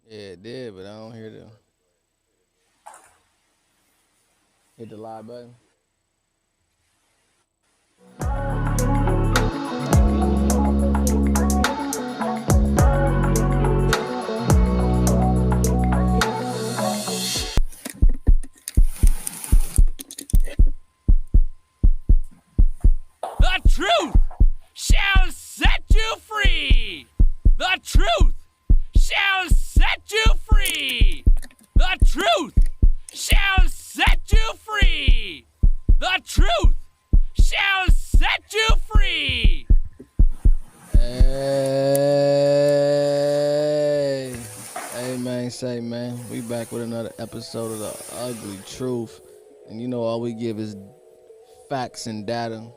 Yeah, it did, but I don't hear the hit the live button. The truth shall set you free. The truth shall set you free. The truth shall set you free. The truth shall set you free. Hey, hey, man, say, man, we back with another episode of the Ugly Truth, and you know all we give is facts and data.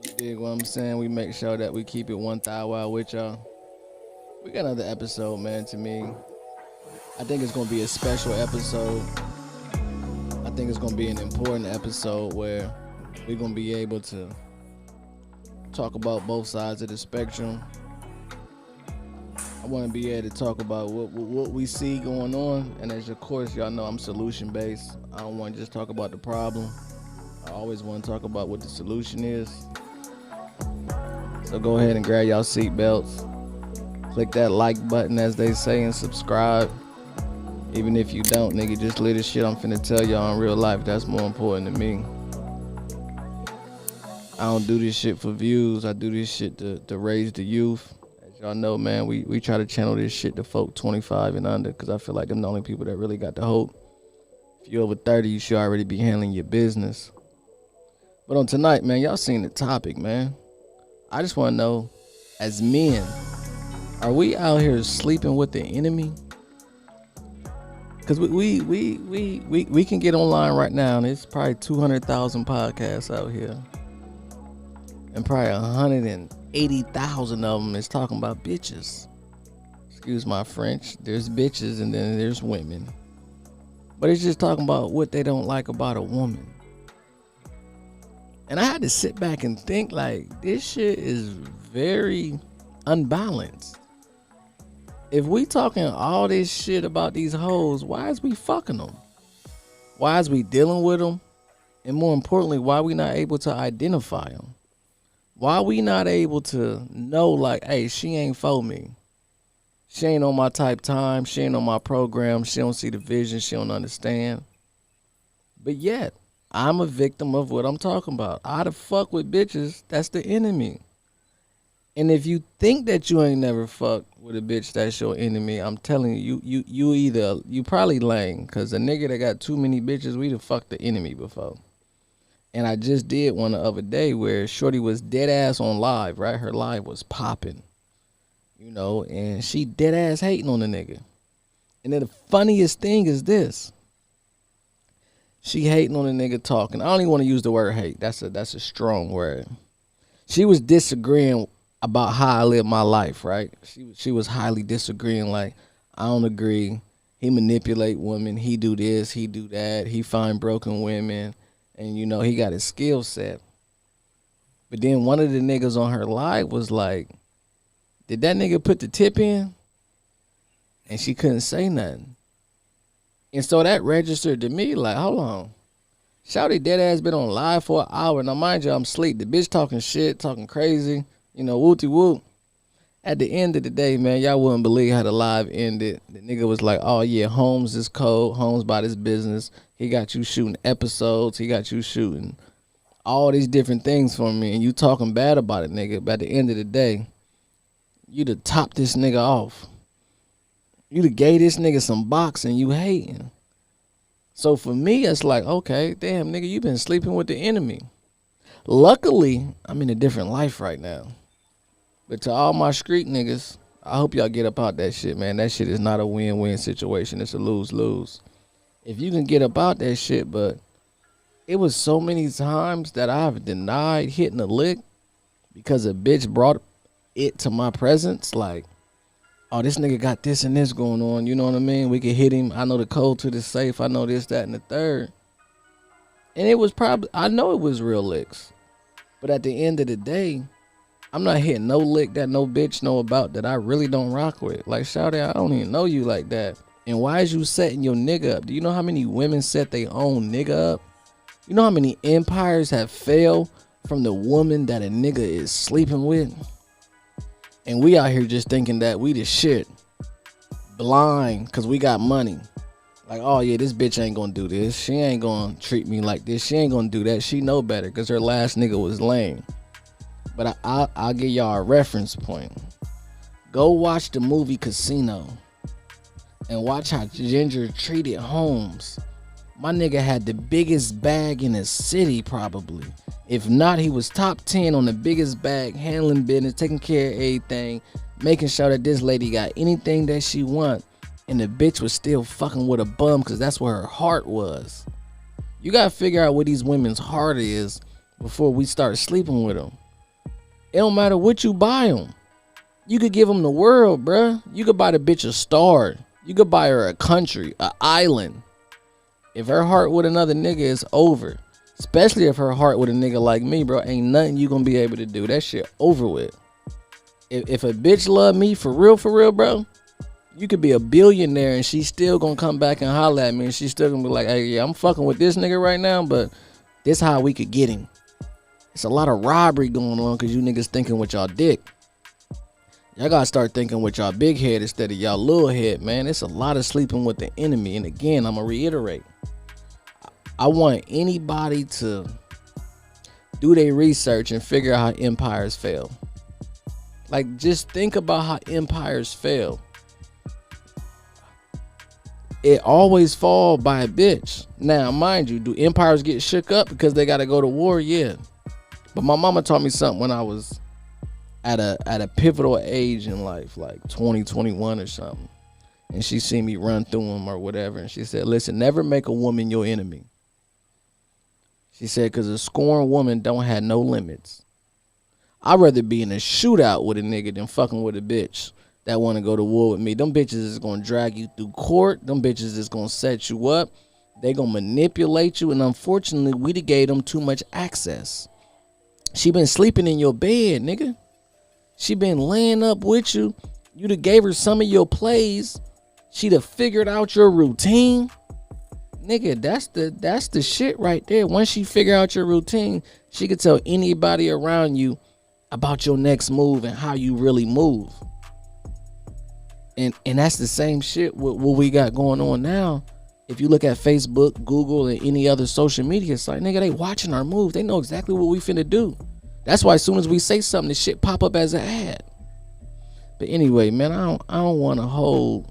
You dig what I'm saying? We make sure that we keep it 1,000 with y'all. We got another episode, man. To me, I think it's gonna be a special episode. I think it's gonna be an important episode where we're gonna be able to talk about both sides of the spectrum. I want to be able to talk about what we see going on, and as of course y'all know I'm solution based. I don't want to just talk about the problem. I always want to talk about what the solution is. So go ahead and grab y'all seatbelts. Click that like button, as they say, and subscribe. Even if you don't, nigga, just leave the shit I'm finna tell y'all in real life. That's more important to me. I don't do this shit for views. I do this shit to raise the youth. As y'all know, man, we try to channel this shit to folk 25 and under, because I feel like I'm the only people that really got the hope. If you're over 30, you should already be handling your business. But on tonight, man, y'all seen the topic, man. I just want to know, as men, are we out here sleeping with the enemy? Because we can get online right now, and it's probably 200,000 podcasts out here. And probably 180,000 of them is talking about bitches. Excuse my French. There's bitches and then there's women. But it's just talking about what they don't like about a woman. And I had to sit back and think, like, this shit is very unbalanced. If we talking all this shit about these hoes, why is we fucking them? Why is we dealing with them? And more importantly, why we not able to identify them? Why we not able to know, like, hey, she ain't for me. She ain't on my type time. She ain't on my program. She don't see the vision. She don't understand. But yet, I'm a victim of what I'm talking about. I the fuck with bitches. That's the enemy. And if you think that you ain't never fucked with a bitch that's your enemy, I'm telling you, you probably lame. Because a nigga that got too many bitches, we done fucked the enemy before. And I just did one the other day where shorty was dead ass on live, right? Her live was popping, you know, and she dead ass hating on the nigga. And then the funniest thing is this. She hating on the nigga talking. I don't even want to use the word hate. That's a strong word. She was disagreeing about how I live my life, right? She was highly disagreeing, like, I don't agree. He manipulate women. He do this. He do that. He find broken women. And, you know, he got his skill set. But then one of the niggas on her live was like, did that nigga put the tip in? And she couldn't say nothing. And so that registered to me like, hold on. Shawty dead ass been on live for an hour. Now, mind you, I'm asleep. The bitch talking shit, talking crazy, you know, wooty whoop. At the end of the day, man, y'all wouldn't believe how the live ended. The nigga was like, oh, yeah, Holmes is cold. Holmes about his business. He got you shooting episodes. He got you shooting all these different things for me. And you talking bad about it, nigga. But at the end of the day, you to top this nigga off. You to gave this nigga some boxing. You hating. So for me, it's like, okay, damn, nigga, you been sleeping with the enemy. Luckily, I'm in a different life right now. But to all my street niggas, I hope y'all get up out that shit, man. That shit is not a win-win situation. It's a lose-lose. If you can get up out that shit, but it was so many times that I've denied hitting a lick because a bitch brought it to my presence. Like, oh, this nigga got this and this going on. You know what I mean? We could hit him. I know the code to the safe. I know this, that, and the third. And it was probably, I know it was real licks. But at the end of the day, I'm not hitting no lick that no bitch know about that I really don't rock with. Like, shout out, I don't even know you like that. And why is you setting your nigga up? Do you know how many women set their own nigga up? You know how many empires have failed from the woman that a nigga is sleeping with? And we out here just thinking that we the shit. Blind because we got money. Like, oh yeah, this bitch ain't gonna do this. She ain't gonna treat me like this. She ain't gonna do that. She know better because her last nigga was lame. But I'll give y'all a reference point. Go watch the movie Casino and watch how Ginger treated Holmes. My nigga had the biggest bag in the city probably. If not, he was top 10 on the biggest bag, handling business, taking care of everything, making sure that this lady got anything that she want. And the bitch was still fucking with a bum because that's where her heart was. You gotta figure out what these women's heart is before we start sleeping with them. It don't matter what you buy them. You could give them the world, bruh. You could buy the bitch a star. You could buy her a country, an island. If her heart with another nigga is over. Especially if her heart with a nigga like me, bro. Ain't nothing you gonna be able to do. That shit over with. If a bitch love me for real, bro, you could be a billionaire and she's still gonna come back and holler at me and she's still gonna be like, hey, yeah, I'm fucking with this nigga right now, but this how we could get him. It's a lot of robbery going on because you niggas thinking with y'all dick. Y'all gotta start thinking with y'all big head instead of y'all little head, man. It's a lot of sleeping with the enemy. And again, I'm gonna reiterate. I want anybody to do their research and figure out how empires fail. Like, just think about how empires fail. It always fall by a bitch. Now, mind you, do empires get shook up because they got to go to war? Yeah. But my mama taught me something when I was at a pivotal age in life, like 2021 or something. And she seen me run through them or whatever. And she said, listen, never make a woman your enemy. She said, because a scorned woman don't have no limits. I'd rather be in a shootout with a nigga than fucking with a bitch that want to go to war with me. Them bitches is going to drag you through court. Them bitches is going to set you up. They going to manipulate you. And unfortunately, we done gave them too much access. She been sleeping in your bed, nigga. She been laying up with you. You done gave her some of your plays. She done figured out your routine. Nigga, that's the shit right there. Once she figure out your routine, she could tell anybody around you about your next move and how you really move. And that's the same shit with what we got going on now. If you look at Facebook, Google, and any other social media site, nigga, they watching our moves. They know exactly what we finna do. That's why as soon as we say something, this shit pop up as an ad. But anyway, man, I don't want to hold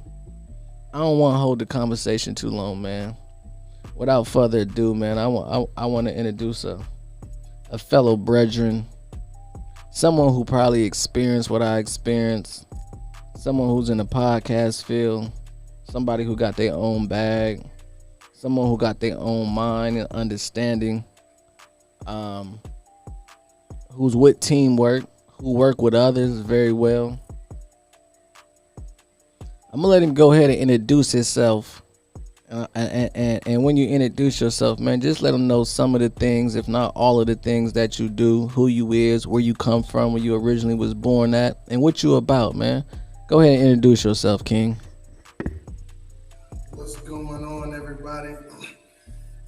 the conversation too long, man. Without further ado, man, I want to introduce a fellow brethren, someone who probably experienced what I experienced, someone who's in the podcast field, somebody who got their own bag, someone who got their own mind and understanding, who's with teamwork, who work with others very well. I'm gonna let him go ahead and introduce himself. And when you introduce yourself, man, just let them know some of the things, if not all of the things that you do, who you is, where you come from, where you originally was born at, and what you about, man. Go ahead and introduce yourself, King. What's going on, everybody?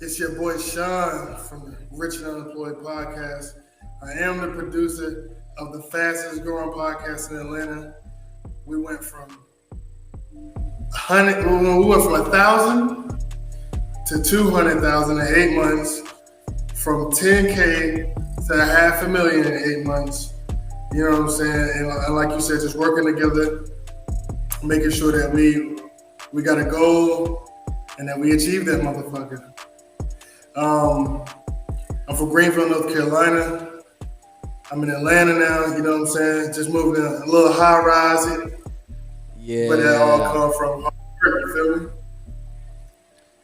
It's your boy Sean from the Rich and Unemployed podcast. I am the producer of the fastest growing podcast in Atlanta. We went from 1,000 to 200,000 in 8 months, from 10K to $500,000 in 8 months. You know what I'm saying? And like you said, just working together, making sure that we got a goal and that we achieve that motherfucker. I'm from Greenville, North Carolina. I'm in Atlanta now, you know what I'm saying? Just moving in a little high rise but that all Yeah. come from hard work. You feel me?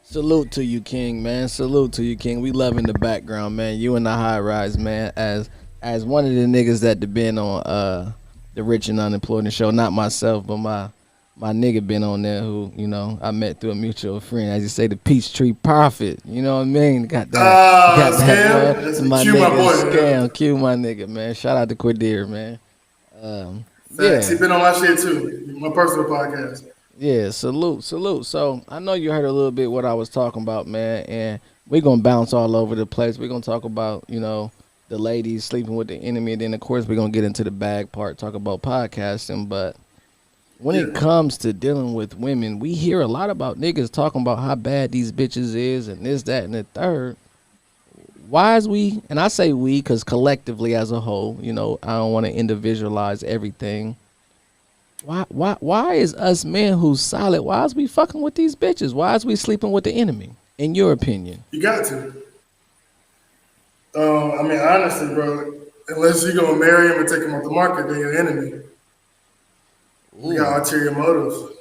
Salute to you, King, man. Salute to you, King. We love in the background, man. You and the high rise, man. As one of the niggas that been on the Rich and Unemployed show, not myself, but my nigga been on there who, I met through a mutual friend. As you say, the Peachtree Prophet. You know what I mean? Got that man. Scam. That's a My cue, my nigga boy. Scam. Q my nigga, man. Shout out to Quadir, man. Facts. He Yeah. been on my shit too. My personal podcast. Yeah, salute, salute. So I know you heard a little bit what I was talking about, man, and we're gonna bounce all over the place. We're gonna talk about, the ladies sleeping with the enemy, and then of course we're gonna get into the bag part, talk about podcasting. But when it Yeah. comes to dealing with women, we hear a lot about niggas talking about how bad these bitches is and this, that, and the third. Why is we, and I say we because collectively as a whole, I don't want to individualize everything. Why is us men who's solid? Why is we fucking with these bitches? Why is we sleeping with the enemy? In your opinion? You got to. I mean, honestly, bro, unless you gonna marry him and take him off the market, then you're enemy. We got Ooh, ulterior motives.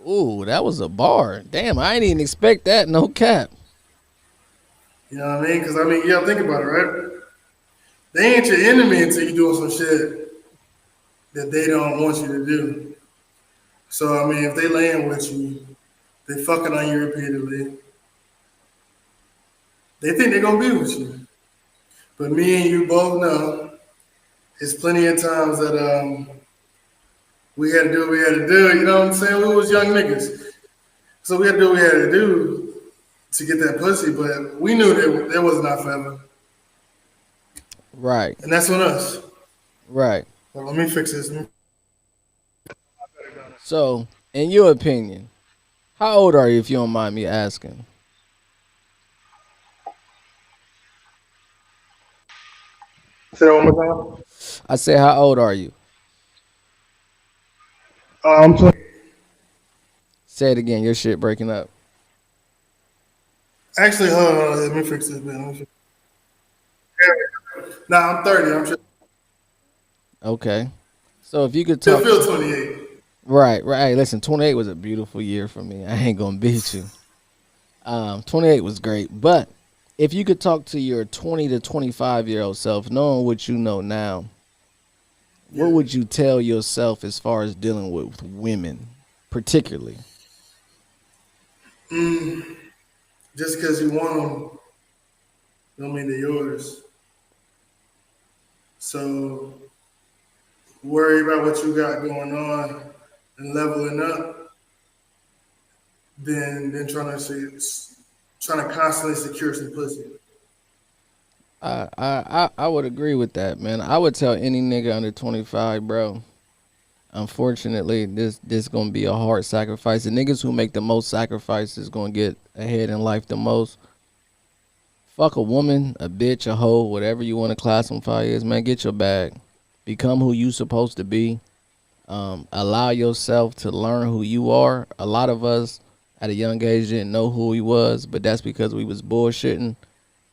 ooh, that was a bar. Damn, I didn't even expect that. No cap. You know what I mean? Because I mean, you gotta think about it, right? They ain't your enemy until you doing some shit that they don't want you to do. So I mean, if they laying with you, they fucking on you repeatedly. They think they're gonna be with you. But me and you both know it's plenty of times that we had to do what we had to do. You know what I'm saying? We was young niggas, so we had to do what we had to do to get that pussy. But we knew that was not forever, Right, and that's on us. right. Well, let me fix this. So, in your opinion, how old are you, if you don't mind me asking? Say that one more time. I say, how old are you? I'm 20. Say it again. Your shit breaking up. Actually, hold on. Let me fix this, man. Let me fix- Nah, I'm 30. I'm Okay. So if you could still talk, feel 28. right, right. Hey, listen, 28 was a beautiful year for me. I ain't gonna beat you. 28 was great, but if you could talk to your 20 to 25-year-old self, knowing what you know now, what Yeah. would you tell yourself as far as dealing with women, particularly? Just because you want them, don't mean they're yours. So worry about what you got going on and leveling up, then trying to constantly secure some pussy. I would agree with that, man. I would tell any nigga under 25, bro. Unfortunately, this gonna be a hard sacrifice. The niggas who make the most sacrifices gonna get ahead in life the most. Fuck a woman, a bitch, a hoe, whatever you want to classify as, man. Get your bag. Become who you supposed to be. Allow yourself to learn who you are. A lot of us at a young age didn't know who we was, but that's because we was bullshitting.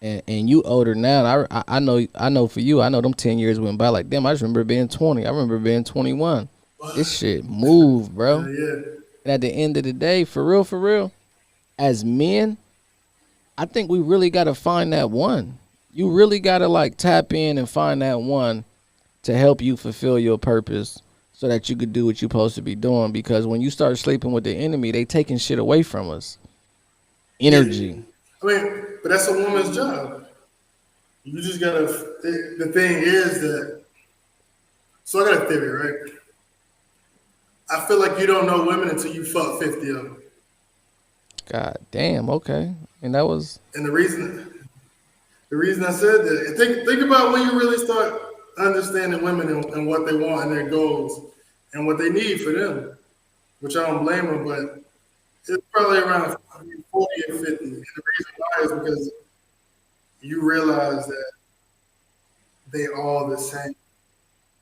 And you older now. And I know for you, I know them 10 years went by like damn. I just remember being 20. I remember being 21. This shit moved, bro. Hell yeah. And at the end of the day, for real, as men, I think we really gotta find that one. You really gotta like tap in and find that one to help you fulfill your purpose so that you could do what you're supposed to be doing. Because when you start sleeping with the enemy, they taking shit away from us. Yeah. Energy. I mean, but that's a woman's job. You just gotta. The thing is that. So I got a theory, right? I feel like you don't know women until you fuck 50 of them. God damn, okay. And that was And the reason I said that, think about when you really start understanding women and what they want and their goals and what they need for them, which I don't blame them, but it's probably around 40 or 50. And the reason why is because you realize that they all the same.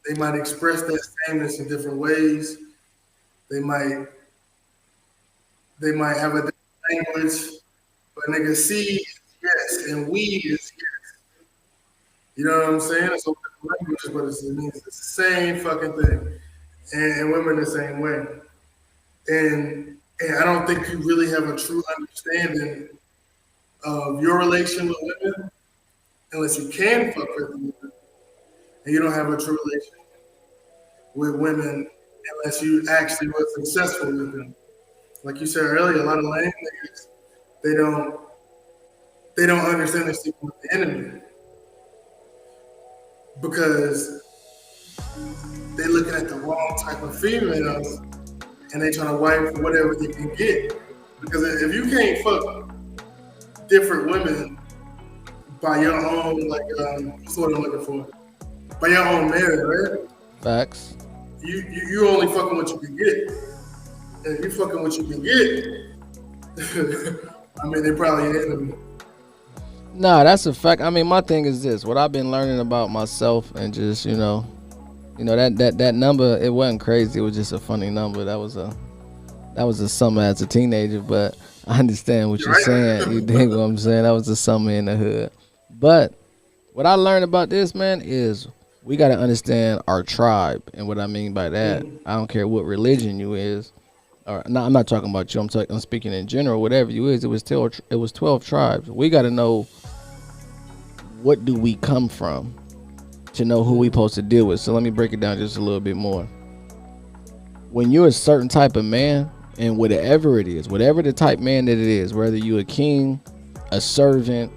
They might express that sameness in different ways. They might they might have a different language, but nigga C is yes and we is yes. You know what I'm saying? It's a different language, but it means the same fucking thing. And women the same way. and I don't think you really have a true understanding of your relation with women unless you can fuck with them, and you don't have a true relation with women unless you actually were successful with them. Like you said earlier, a lot of lame niggas, they don't understand they're sleeping with the enemy because they're looking at the wrong type of females and they trying to wife for whatever they can get. Because if you can't fuck different women by your own, like, what's what I'm looking for? By your own merit, right? Facts. You only fucking what you can get. And if you fucking what you can get, I mean, they probably an enemy. Nah, that's a fact. I mean, my thing is this: what I've been learning about myself, and just that number, it wasn't crazy. It was just a funny number. That was a summer as a teenager, but I understand what you're saying. You dig what I'm saying? That was a summer in the hood. But what I learned about this, man, is we got to understand our tribe. And what I mean by that, I don't care what religion you is. Or, no, I'm not talking about you. I'm speaking in general. Whatever you is, it was 12 tribes. We got to know what do we come from to know who we supposed to deal with. So let me break it down just a little bit more. When you're a certain type of man, and whatever it is, whatever the type man that it is, whether you a king, a servant,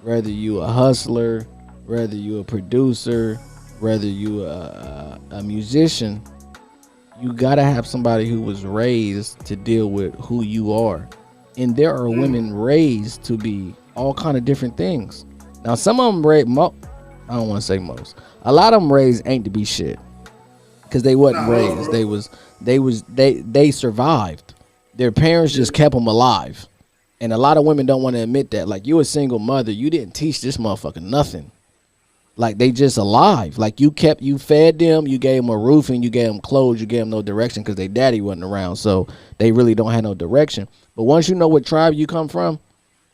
whether you a hustler, whether you a producer, whether you a musician, you gotta have somebody who was raised to deal with who you are. And there are women raised to be all kind of different things. Now some of them raised, I don't want to say most, a lot of them raised ain't to be shit, because they wasn't raised. They survived. Their parents just kept them alive. And a lot of women don't want to admit that. Like, you a single mother, you didn't teach this motherfucker nothing. Like, they just alive. Like, you fed them, you gave them a roof, and you gave them clothes, you gave them no direction because their daddy wasn't around. So they really don't have no direction. But once you know what tribe you come from,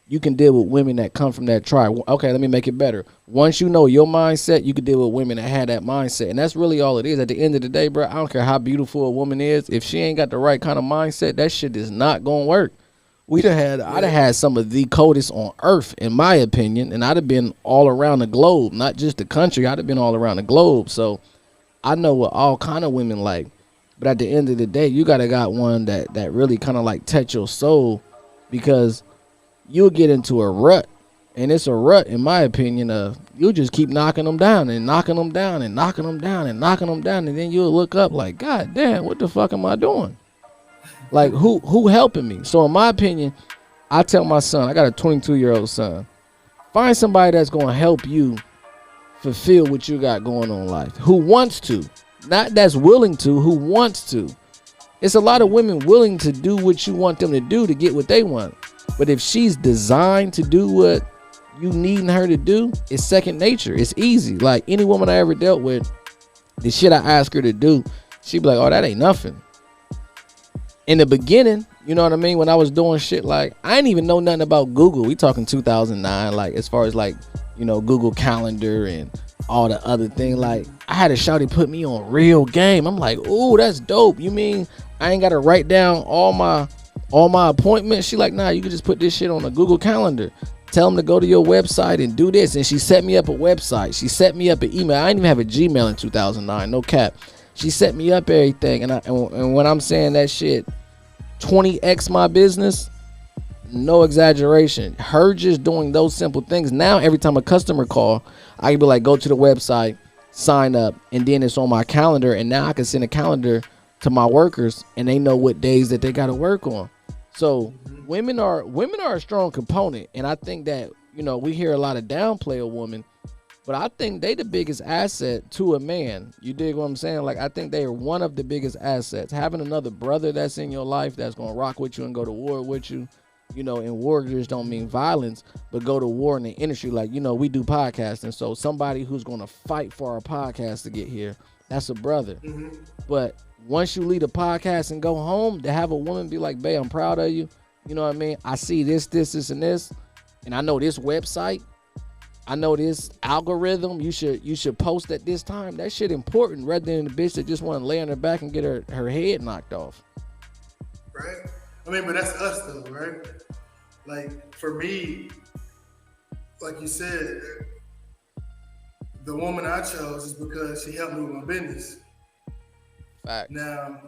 you can deal with women that come from that tribe. Okay, let me make it better. Once you know your mindset, you can deal with women that had that mindset. And that's really all it is. At the end of the day, bro, I don't care how beautiful a woman is. If she ain't got the right kind of mindset, that shit is not going to work. I'd have had some of the coldest on earth, in my opinion, and I'd have been all around the globe, not just the country. I'd have been all around the globe. So I know what all kind of women like. But at the end of the day, you got one that really kind of like touch your soul, because you'll get into a rut, and it's a rut, in my opinion, of you'll just keep knocking them down and knocking them down and knocking them down and knocking them down, and then you'll look up like, God damn, what the fuck am I doing? Like, who helping me? So in my opinion, I tell my son, I got a 22-year-old son, find somebody that's going to help you fulfill what you got going on in life, who wants to, not that's willing to, who wants to. It's a lot of women willing to do what you want them to do to get what they want. But if she's designed to do what you needing her to do, it's second nature. It's easy. Like, any woman I ever dealt with, the shit I ask her to do, she be like, oh, that ain't nothing. In the beginning, you know what I mean? When I was doing shit, like, I didn't even know nothing about Google. We talking 2009, like, as far as like, you know, Google Calendar and all the other thing. Like, I had a shawty put me on real game. I'm like, ooh, that's dope. You mean I ain't got to write down all my appointments? She like, nah, you can just put this shit on a Google Calendar. Tell them to go to your website and do this. And she set me up a website. She set me up an email. I didn't even have a Gmail in 2009. No cap. She set me up everything. And when I'm saying that shit 20x my business, no exaggeration. Her just doing those simple things. Now, every time a customer call, I can be like, go to the website, sign up, and then it's on my calendar. And now I can send a calendar to my workers, and they know what days that they got to work on. So women are a strong component, and I think that, you know, we hear a lot of downplay a woman, but I think they the biggest asset to a man. You dig what I'm saying? Like, I think they are one of the biggest assets. Having another brother that's in your life that's gonna rock with you and go to war with you. You know, and war just don't mean violence, but go to war in the industry. Like, you know, we do podcasting, so somebody who's gonna fight for our podcast to get here, that's a brother. But once you leave the podcast and go home, to have a woman be like, babe, I'm proud of you. You know what I mean? I see this, and this, and I know this website. I know this algorithm. You should post at this time. That shit important, rather than the bitch that just want to lay on her back and get her head knocked off. right? I mean, but that's us though, right? Like for me, like you said, the woman I chose is because she helped me with my business. Facts. Now,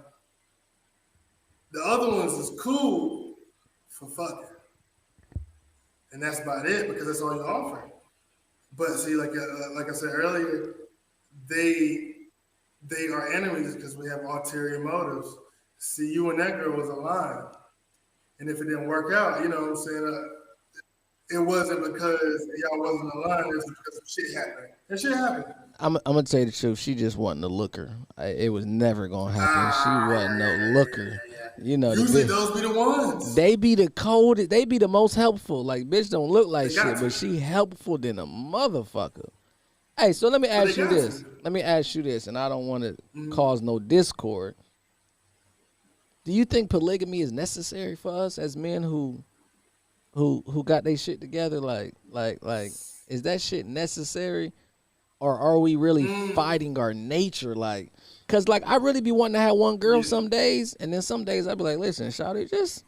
the other ones is cool for fucking, and that's about it because that's all you offer. But see, like I said earlier, they they are enemies because we have ulterior motives. See, you and that girl was aligned, and if it didn't work out, you know what I'm saying? It wasn't because y'all wasn't aligned. It was because some shit happened. And shit happened. I'm gonna tell you the truth. She just wasn't a looker. It was never gonna happen. She Ah, wasn't no looker. You know the usually bitch. those be the ones. They be the coldest. They be the most helpful. Like bitch don't look like They got shit, but to. she helpful than a motherfucker. Hey, so let me But they ask you got this. to. Let me ask you this, and I don't want to cause no discord. Do you think polygamy is necessary for us as men who got their shit together? Like, is that shit necessary, or are we really fighting our nature? Like, cause like I really be wanting to have one girl Yeah. some days, and then some days I be like, listen, shawty, just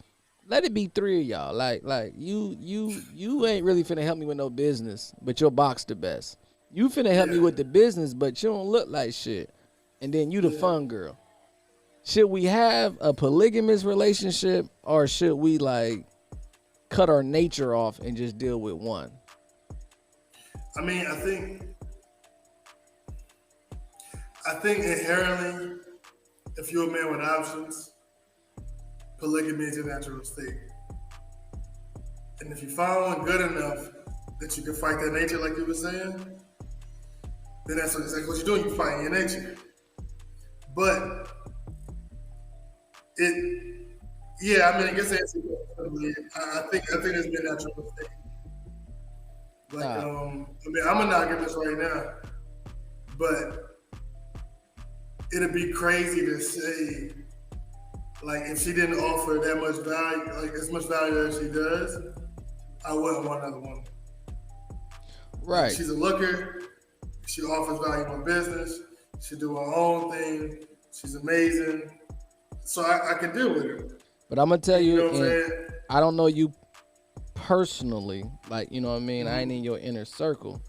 let it be three of y'all. Like you ain't really finna help me with no business, but your box the best. You finna help me Yeah. with the business, but you don't look like shit. And then you the Yeah. fun girl. Should we have a polygamous relationship, or should we like cut our nature off and just deal with one? I mean, I think inherently, if you're a man with options, polygamy is your natural state. And if you find one good enough that you can fight that nature, like you were saying, then that's exactly what you're doing. You're fighting your nature. But it, yeah, I mean, I guess that's I think it's been natural state. Like, Nah, I mean, I'm monogamous right now, but it'd be crazy to say, like, if she didn't offer that much value, like as much value as she does, I wouldn't want another woman. Like, right. she's a looker. She offers value in business. She do her own thing. She's amazing. So I can deal with her. But I'm gonna tell You you, know what I'm and saying? I don't know you personally, like you know what I mean. I ain't Mm-hmm. in your inner circle,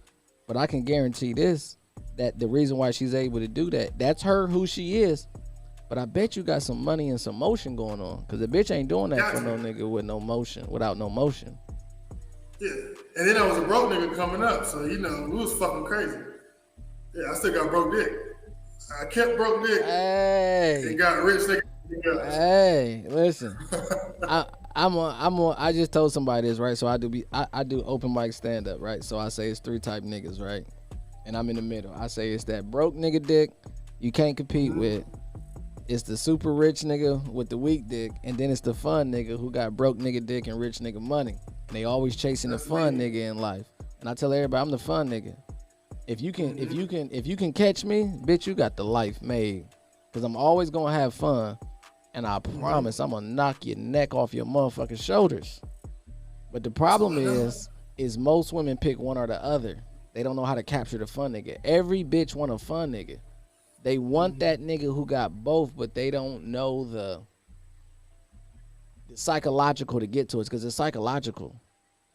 but I can guarantee this: that the reason why she's able to do that, that's her who she is. But I bet you got some money and some motion going on, cause the bitch ain't doing that for no Gotcha. nigga with no motion, without no motion. Yeah. And then I was a broke nigga coming up, so we was fucking crazy. Yeah, I still got broke dick. I kept broke dick and Hey, got rich nigga. hey, listen. I just told somebody this, right? So I do open mic stand up, right? So I say it's three type niggas, right? And I'm in the middle. I say it's that broke nigga dick you can't compete with. It's the super rich nigga with the weak dick, and then it's the fun nigga who got broke nigga dick and rich nigga money. And they always chasing the That's fun me. nigga in life. And I tell everybody I'm the fun nigga. If you can catch me, bitch, you got the life made. Cause I'm always gonna have fun. And I promise I'm gonna knock your neck off your motherfucking shoulders. But the problem is most women pick one or the other. They don't know how to capture the fun nigga. Every bitch want a fun nigga. They want that nigga who got both, but they don't know the psychological to get to it, because it's psychological.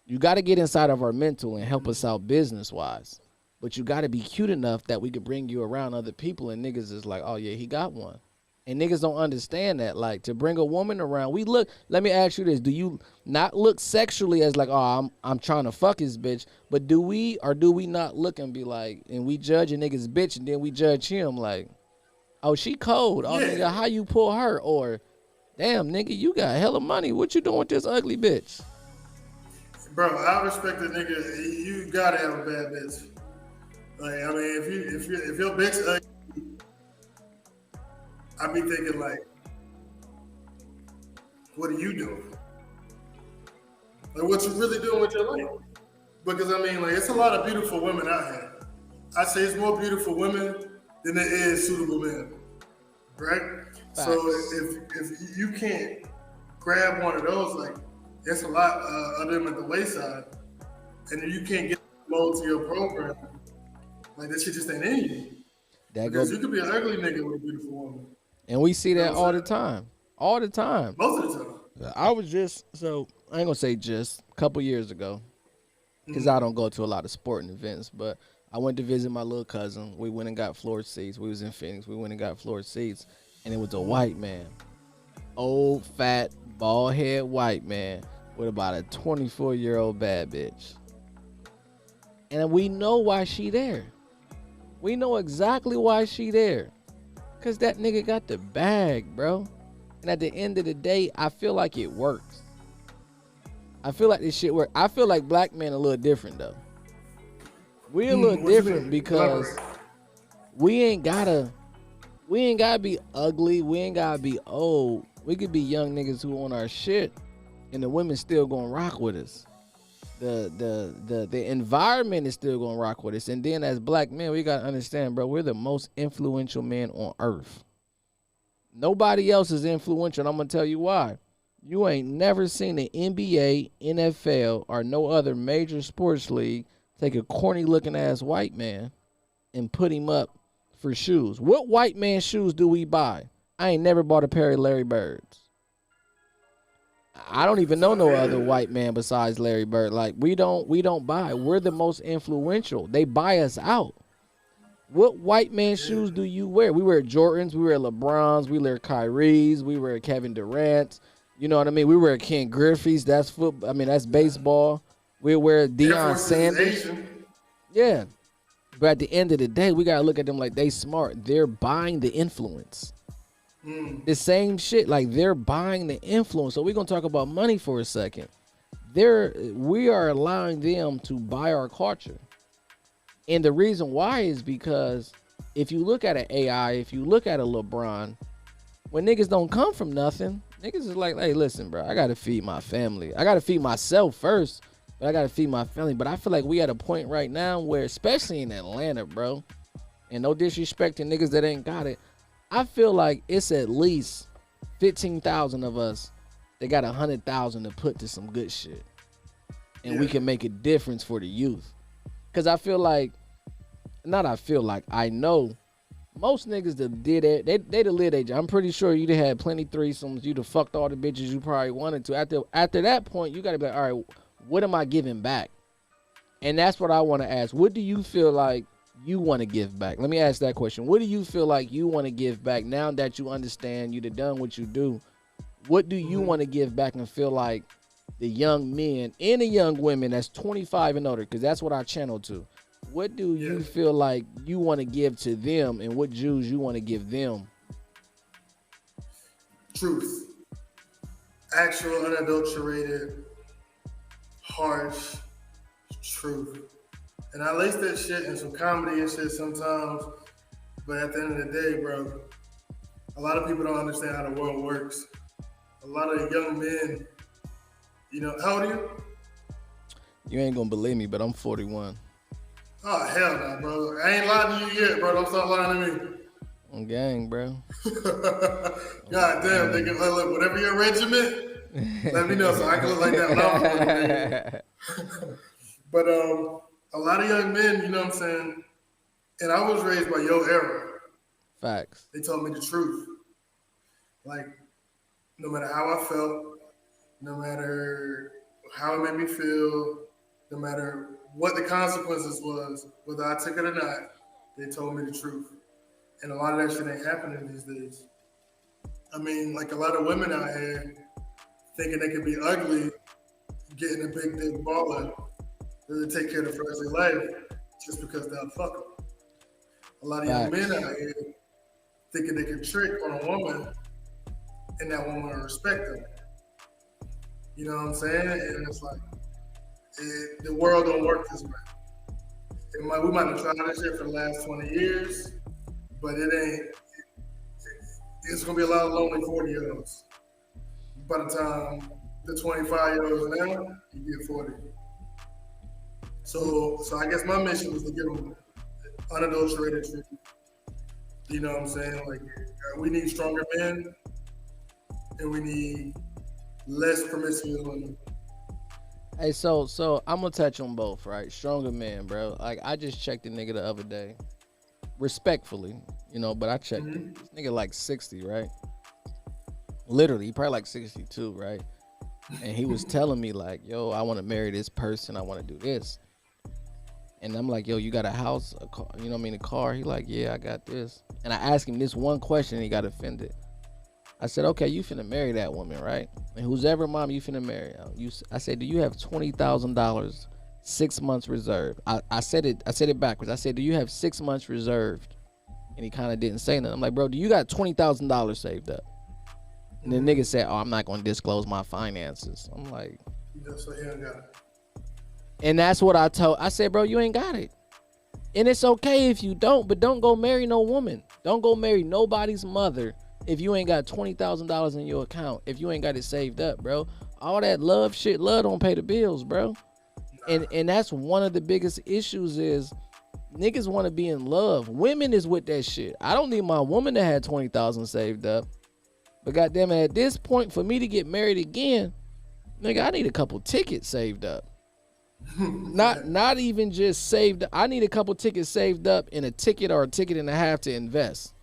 You got to get inside of our mental and help us out business wise. But you got to be cute enough that we could bring you around other people, and niggas is like, oh yeah, he got one. And niggas don't understand that. Like, to bring a woman around, we look. Let me ask you this: do you not look sexually as like, oh, I'm trying to fuck his bitch? But do we not look and be like, and we judge a nigga's bitch, and then we judge him like, oh, she cold. Oh, Yeah. nigga, how you pull her? Or, damn, nigga, you got hella money. What you doing with this ugly bitch? Bro, I respect a nigga. You gotta have a bad bitch. Like, I mean, if your bitch ugly, I be thinking like, what are you doing? Like, what you really doing with your life? Because I mean, like, it's a lot of beautiful women out here. I say it's more beautiful women than there is suitable men, right? So Facts. if you can't grab one of those, like, there's a lot of them at the wayside, and if you can't get low to your program, like, that shit just ain't in you. That go, Because you could be an ugly nigga with a beautiful woman. and we see You know that what I'm all the saying? time. all the time. Most of the time. I was just I ain't gonna say just a couple years ago, because I don't go to a lot of sporting events, but I went to visit my little cousin. We went and got floor seats. We was in Phoenix. We went and got floor seats, and it was a white man, old fat bald head white man with about a 24-year-old bad bitch, and we know why she there. We know exactly why she there, cause that nigga got the bag, bro. And at the end of the day, I feel like it works. I feel like this shit works. I feel like black men a little different though. We a little different because we ain't gotta be ugly. We ain't gotta be old. We could be young niggas who on our shit, and the women still gonna rock with us. The environment is still gonna rock with us. And then as black men, we gotta understand, bro, we're the most influential men on earth. Nobody else is influential, and I'm going to tell you why. You ain't never seen the NBA, NFL, or no other major sports league take a corny-looking ass white man and put him up for shoes. What white man shoes do we buy? I ain't never bought a pair of Larry Birds. I don't even know no other white man besides Larry Bird. Like, we don't buy. We're the most influential. They buy us out. What white man shoes do you wear? We wear Jordans, we wear LeBrons, we wear Kyrie's, we wear Kevin Durant's. You know what I mean? We wear Ken Griffey's. That's football. I mean, that's baseball. We wear Deion Sanders. Yeah. But at the end of the day, we got to look at them like they smart. They're buying the influence. The same shit. Like, they're buying the influence. So we're going to talk about money for a second. We are allowing them to buy our culture. And the reason why is because if you look at an AI, if you look at a LeBron, when niggas don't come from nothing, niggas is like, hey, listen, bro, I got to feed my family. I got to feed myself first, but I got to feed my family. But I feel like we at a point right now where, especially in Atlanta, bro, and no disrespect to niggas that ain't got it, I feel like it's at least 15,000 of us that got 100,000 to put to some good shit. And we can make a difference for the youth. Because I know most niggas that did it, they'd have lived their job. I'm pretty sure you'd have had plenty threesomes. You'd have fucked all the bitches you probably wanted to. After that point, you got to be like, all right, what am I giving back? And that's what I want to ask. What do you feel like you want to give back? Let me ask that question. What do you feel like you want to give back now that you understand you've done what you do? What do you want to give back and feel like the young men and the young women that's 25 and older, because that's what I channel to. What do you feel like you want to give to them, and what Jews you want to give them? Truth. Actual, unadulterated, harsh truth. And I lace that shit in some comedy and shit sometimes, but at the end of the day, bro, a lot of people don't understand how the world works. A lot of young men, you know, how old are you? You ain't gonna believe me, but I'm 41. Oh, hell no, bro. I ain't lying to you yet, bro. Don't stop lying to me. I'm gang, bro. God damn, nigga. Look, whatever your regiment, let me know so I can look like that. But a lot of young men, you know what I'm saying? And I was raised by your era. Facts. They told me the truth. Like, no matter how I felt, no matter how it made me feel, no matter what the consequences was, whether I took it or not, they told me the truth. And a lot of that shit ain't happening these days. I mean, like a lot of women out here thinking they could be ugly, getting a big dick baller, that they take care of the first of their life just because they'll fuck them. A lot of young men out here thinking they can trick on a woman and that woman will respect them. You know what I'm saying? And it's like, the world don't work this way. We might have tried this shit for the last 20 years, but it ain't. It's gonna be a lot of lonely 40-year-olds. By the time the 25-year-olds now, you get 40. So I guess my mission was to give them unadulterated truth. You know what I'm saying? Like, we need stronger men, and we need less promiscuous women. Hey, so I'm gonna touch on both, right? Stronger man, bro. Like, I just checked the nigga the other day, respectfully, you know, but I checked it. This nigga like 60, right? Literally, he probably like 62, right? And he was telling me like, yo, I want to marry this person. I want to do this. And I'm like, yo, you got a house, a car, you know what I mean, a car? He like, yeah, I got this. And I asked him this one question and he got offended. I said, okay, you finna marry that woman, right? And who's ever mom you finna marry? I said, do you have $20,000 6 months reserved? I said it backwards. I said, do you have 6 months reserved? And he kind of didn't say nothing. I'm like, bro, do you got $20,000 saved up? And the nigga said, oh, I'm not gonna disclose my finances. I'm like, so he don't got it. and that's what I said, bro, you ain't got it. And it's okay if you don't, but don't go marry no woman. Don't go marry nobody's mother if you ain't got $20,000 in your account, if you ain't got it saved up, bro. All that love shit, love don't pay the bills, bro. And that's one of the biggest issues is niggas want to be in love. Women is with that shit. I don't need my woman to have 20,000 saved up. But goddamn it, at this point, for me to get married again, nigga, I need a couple tickets saved up. Not even just saved. I need a couple tickets saved up in a ticket or a ticket and a half to invest.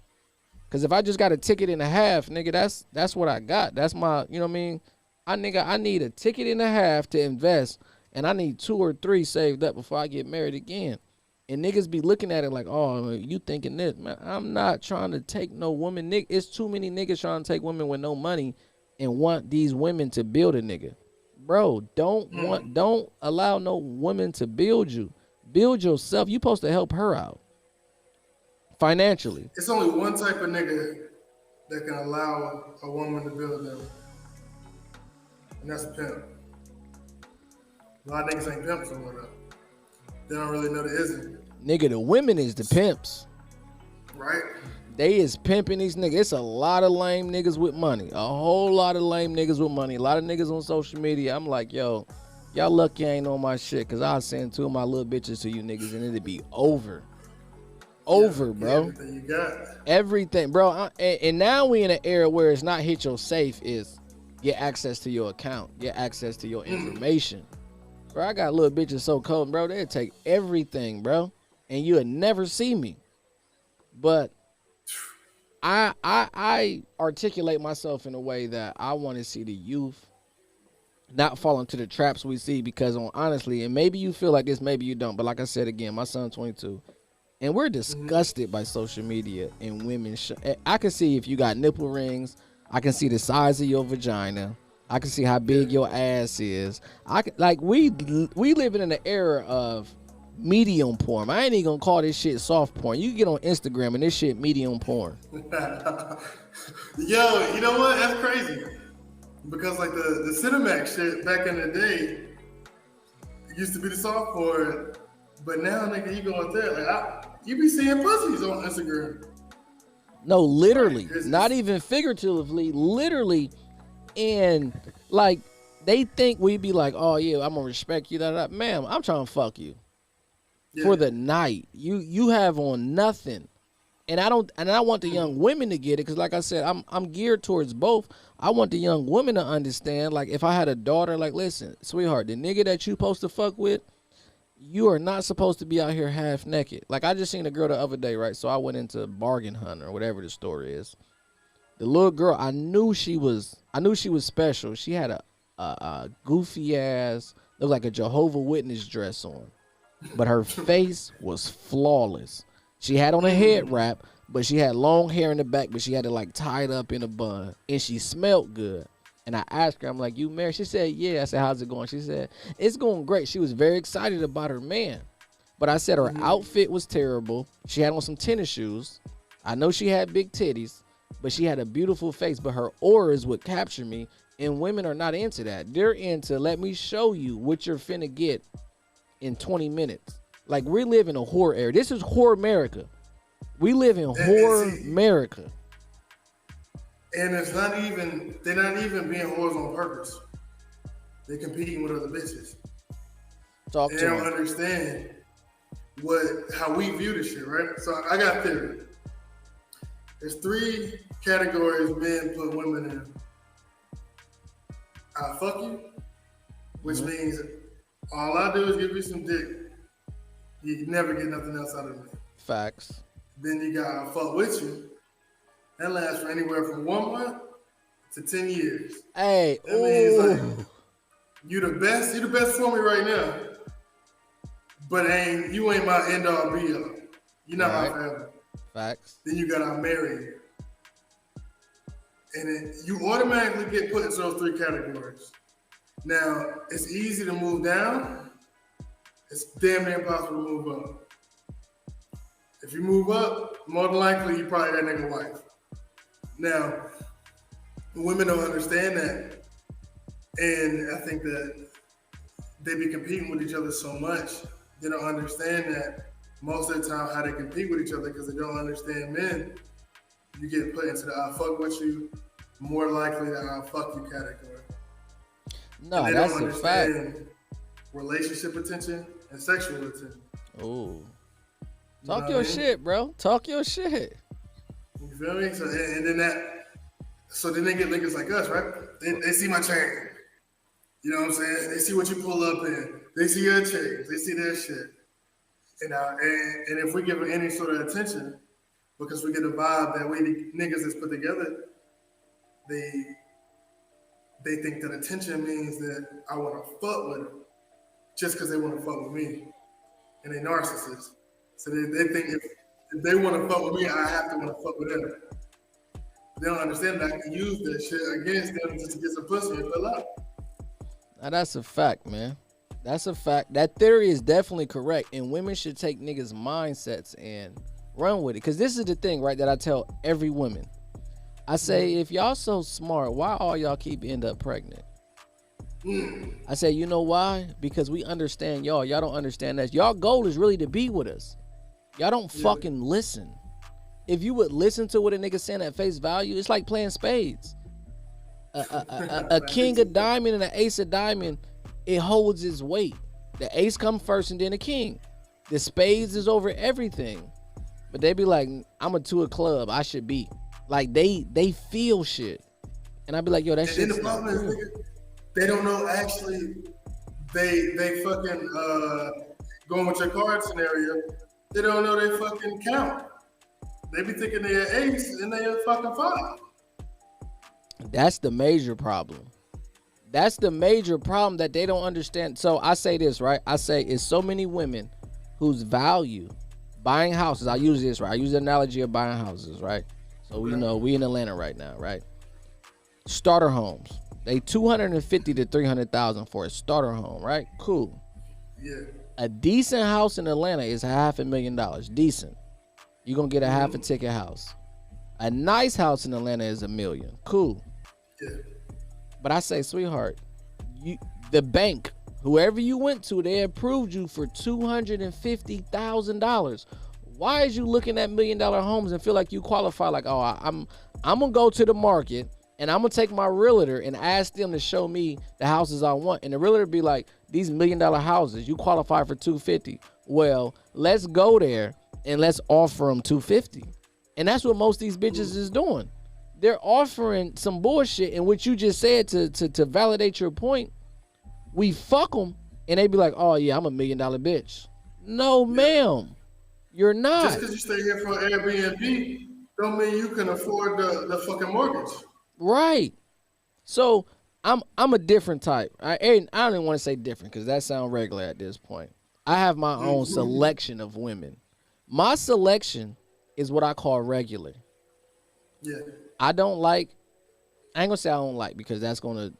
Cause if I just got a ticket and a half, nigga, that's what I got. That's my, you know what I mean? I need a ticket and a half to invest, and I need 2 or 3 saved up before I get married again. And niggas be looking at it like, oh, you thinking this, man? I'm not trying to take no woman. It's too many niggas trying to take women with no money and want these women to build a nigga. Bro, don't allow no woman to build you. Build yourself. You supposed to help her out financially. It's only one type of nigga that can allow a woman to build them, and that's a pimp. A lot of niggas ain't pimps or whatever. They don't really know the isn't. Nigga, the women is the pimps. Right? They is pimping these niggas. It's a lot of lame niggas with money. A whole lot of lame niggas with money. A lot of niggas on social media. I'm like, yo, y'all lucky I ain't on my shit, because I'll send 2 of my little bitches to you niggas and it'll be over. Over, bro. Everything you got. Everything, bro. And now we in an era where it's not hit your safe, is get access to your account, get access to your information. Bro, I got little bitches so cold, bro, they'll take everything, bro, and you'll never see me. But I articulate myself in a way that I want to see the youth not fall into the traps we see, because honestly, and maybe you feel like this, maybe you don't, but like I said again, my son's 22, and we're disgusted by social media and women. I can see if you got nipple rings. I can see the size of your vagina. I can see how big your ass is. We living in an era of medium porn. I ain't even gonna call this shit soft porn. You can get on Instagram and this shit medium porn. Yo, you know what? That's crazy. Because like the Cinemax shit back in the day, it used to be the soft porn, but now nigga, you go out there, like you be seeing pussies on Instagram. No, literally, not even figuratively, literally. And like they think we be like, oh yeah, I'm gonna respect you, ma'am, I'm trying to fuck you for the night. You have on nothing, and I want the young women to get it, because like I said, I'm geared towards both. I want the young women to understand, like if I had a daughter, like listen, sweetheart, the nigga that you supposed to fuck with, you are not supposed to be out here half naked. Like I just seen a girl the other day, right? So I went into Bargain Hunt or whatever the store is. The little girl, I knew she was special. She had a goofy ass, looked like a Jehovah's Witness dress on, but her face was flawless. She had on a head wrap, but she had long hair in the back, but she had it like tied up in a bun, and she smelled good. And I asked her, I'm like, you married? She said, yeah. I said, how's it going? She said, it's going great. She was very excited about her man, but I said her outfit was terrible. She had on some tennis shoes. I know she had big titties, but she had a beautiful face, but her auras would capture me, and women are not into that. They're into, let me show you what you're finna get in 20 minutes. Like, we live in a whore era. This is whore America. We live in whore America. And they're not even being whores on purpose. They're competing with other bitches. Talk they to don't me. understand how we view this shit, right? So I got a theory. There's 3 categories men put women in. I fuck you, which means all I do is give you some dick. You never get nothing else out of me. Facts. Then you got I fuck with you. That lasts for anywhere from 1 month to 10 years. Hey, That means like ooh. you the best. You the best for me right now. But you ain't my end all be all. You're not my Right. forever. Facts. Then you gotta marry you. And then you automatically get put into those three categories. Now, it's easy to move down. It's damn near impossible to move up. If you move up, more than likely you probably that nigga wife. Now, women don't understand that. And I think that they be competing with each other so much, they don't understand that most of the time how they compete with each other because they don't understand men. You get put into the I fuck with you, more likely the I fuck you category. No, And they that's don't a fact. understand relationship attention and sexual attention. Ooh. You Talk know your what I mean? shit, bro. Talk your shit. You feel me? So and then they get niggas like us, right? They see my chain. You know what I'm saying? They see what you pull up in. They see your chains. They see their shit. And if we give them any sort of attention, because we get a vibe that we niggas is put together, they think that attention means that I want to fuck with them just because they want to fuck with me. And they narcissists. So they think if they want to fuck with me, I have to want to fuck with them. They don't understand that I can use that shit against them just to get some pussy and fill out. Now that's a fact, man. That's a fact. That theory is definitely correct, and women should take niggas' mindsets and run with it. Cause this is the thing, right? That I tell every woman. I say, if y'all so smart, why all y'all keep end up pregnant? I say, you know why? Because we understand y'all. Y'all don't understand us. Y'all goal is really to be with us. Y'all don't fucking listen. If you would listen to what a nigga saying at face value, it's like playing spades. A king of diamond and an ace of diamond, it holds its weight. The ace come first and then the king. The spades is over everything. But they be like, I'm a two of club, I should be. Like they feel shit. And I be like, yo, that shit's the not problem is, real. nigga, they don't know actually. They fucking going with your card scenario. They don't know they fucking count. They be thinking they're an ace and they a fucking five. That's the major problem. That's the major problem that they don't understand. So I say this, right? I say it's so many women whose value buying houses. I use this, right? I use the analogy of buying houses, right? So we know we in Atlanta right now, right? Starter homes. They 250 to 300,000 for a starter home, right? Cool. Yeah. A decent house in Atlanta is $500,000. Decent. You're gonna get a half a ticket house. A nice house in Atlanta is $1 million. Cool. Yeah. But I say, sweetheart, the bank, whoever you went to, they approved you for $250,000. Why is you looking at $1 million homes and feel like you qualify? Like, oh, I'm gonna go to the market and I'm gonna take my realtor and ask them to show me the houses I want. And the realtor be like, these $1 million houses, you qualify for 250. Well, let's go there and let's offer them 250. And that's what most of these bitches is doing. They're offering some bullshit, and what you just said to validate your point, we fuck them, and they be like, oh yeah, I'm $1 million bitch. No, ma'am, you're not. Just because you stay here for Airbnb, don't mean you can afford the fucking mortgage. Right. So I'm a different type. I don't even want to say different because that sounds regular at this point. I have my own selection of women. My selection is what I call regular. Yeah. I ain't gonna say I don't like because that's gonna,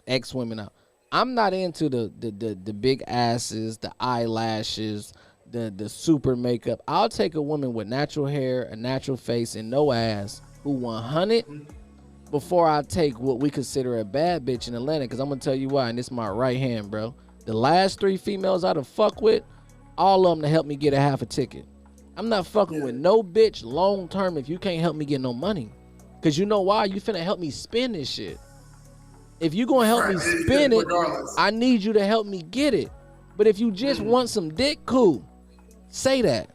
X women out. I'm not into the big asses, the eyelashes, the super makeup. I'll take a woman with natural hair, a natural face, and no ass who 100 before I take what we consider a bad bitch in Atlanta. Cause I'm gonna tell you why, and this is my right hand, bro. The last 3 females I done fuck with, all of them to help me get a half a ticket. I'm not fucking with no bitch long term if you can't help me get no money. Cause you know why? You finna help me spend this shit. If you gonna help me spend it, I need you to help me get it. But if you just want some dick, cool. Say that.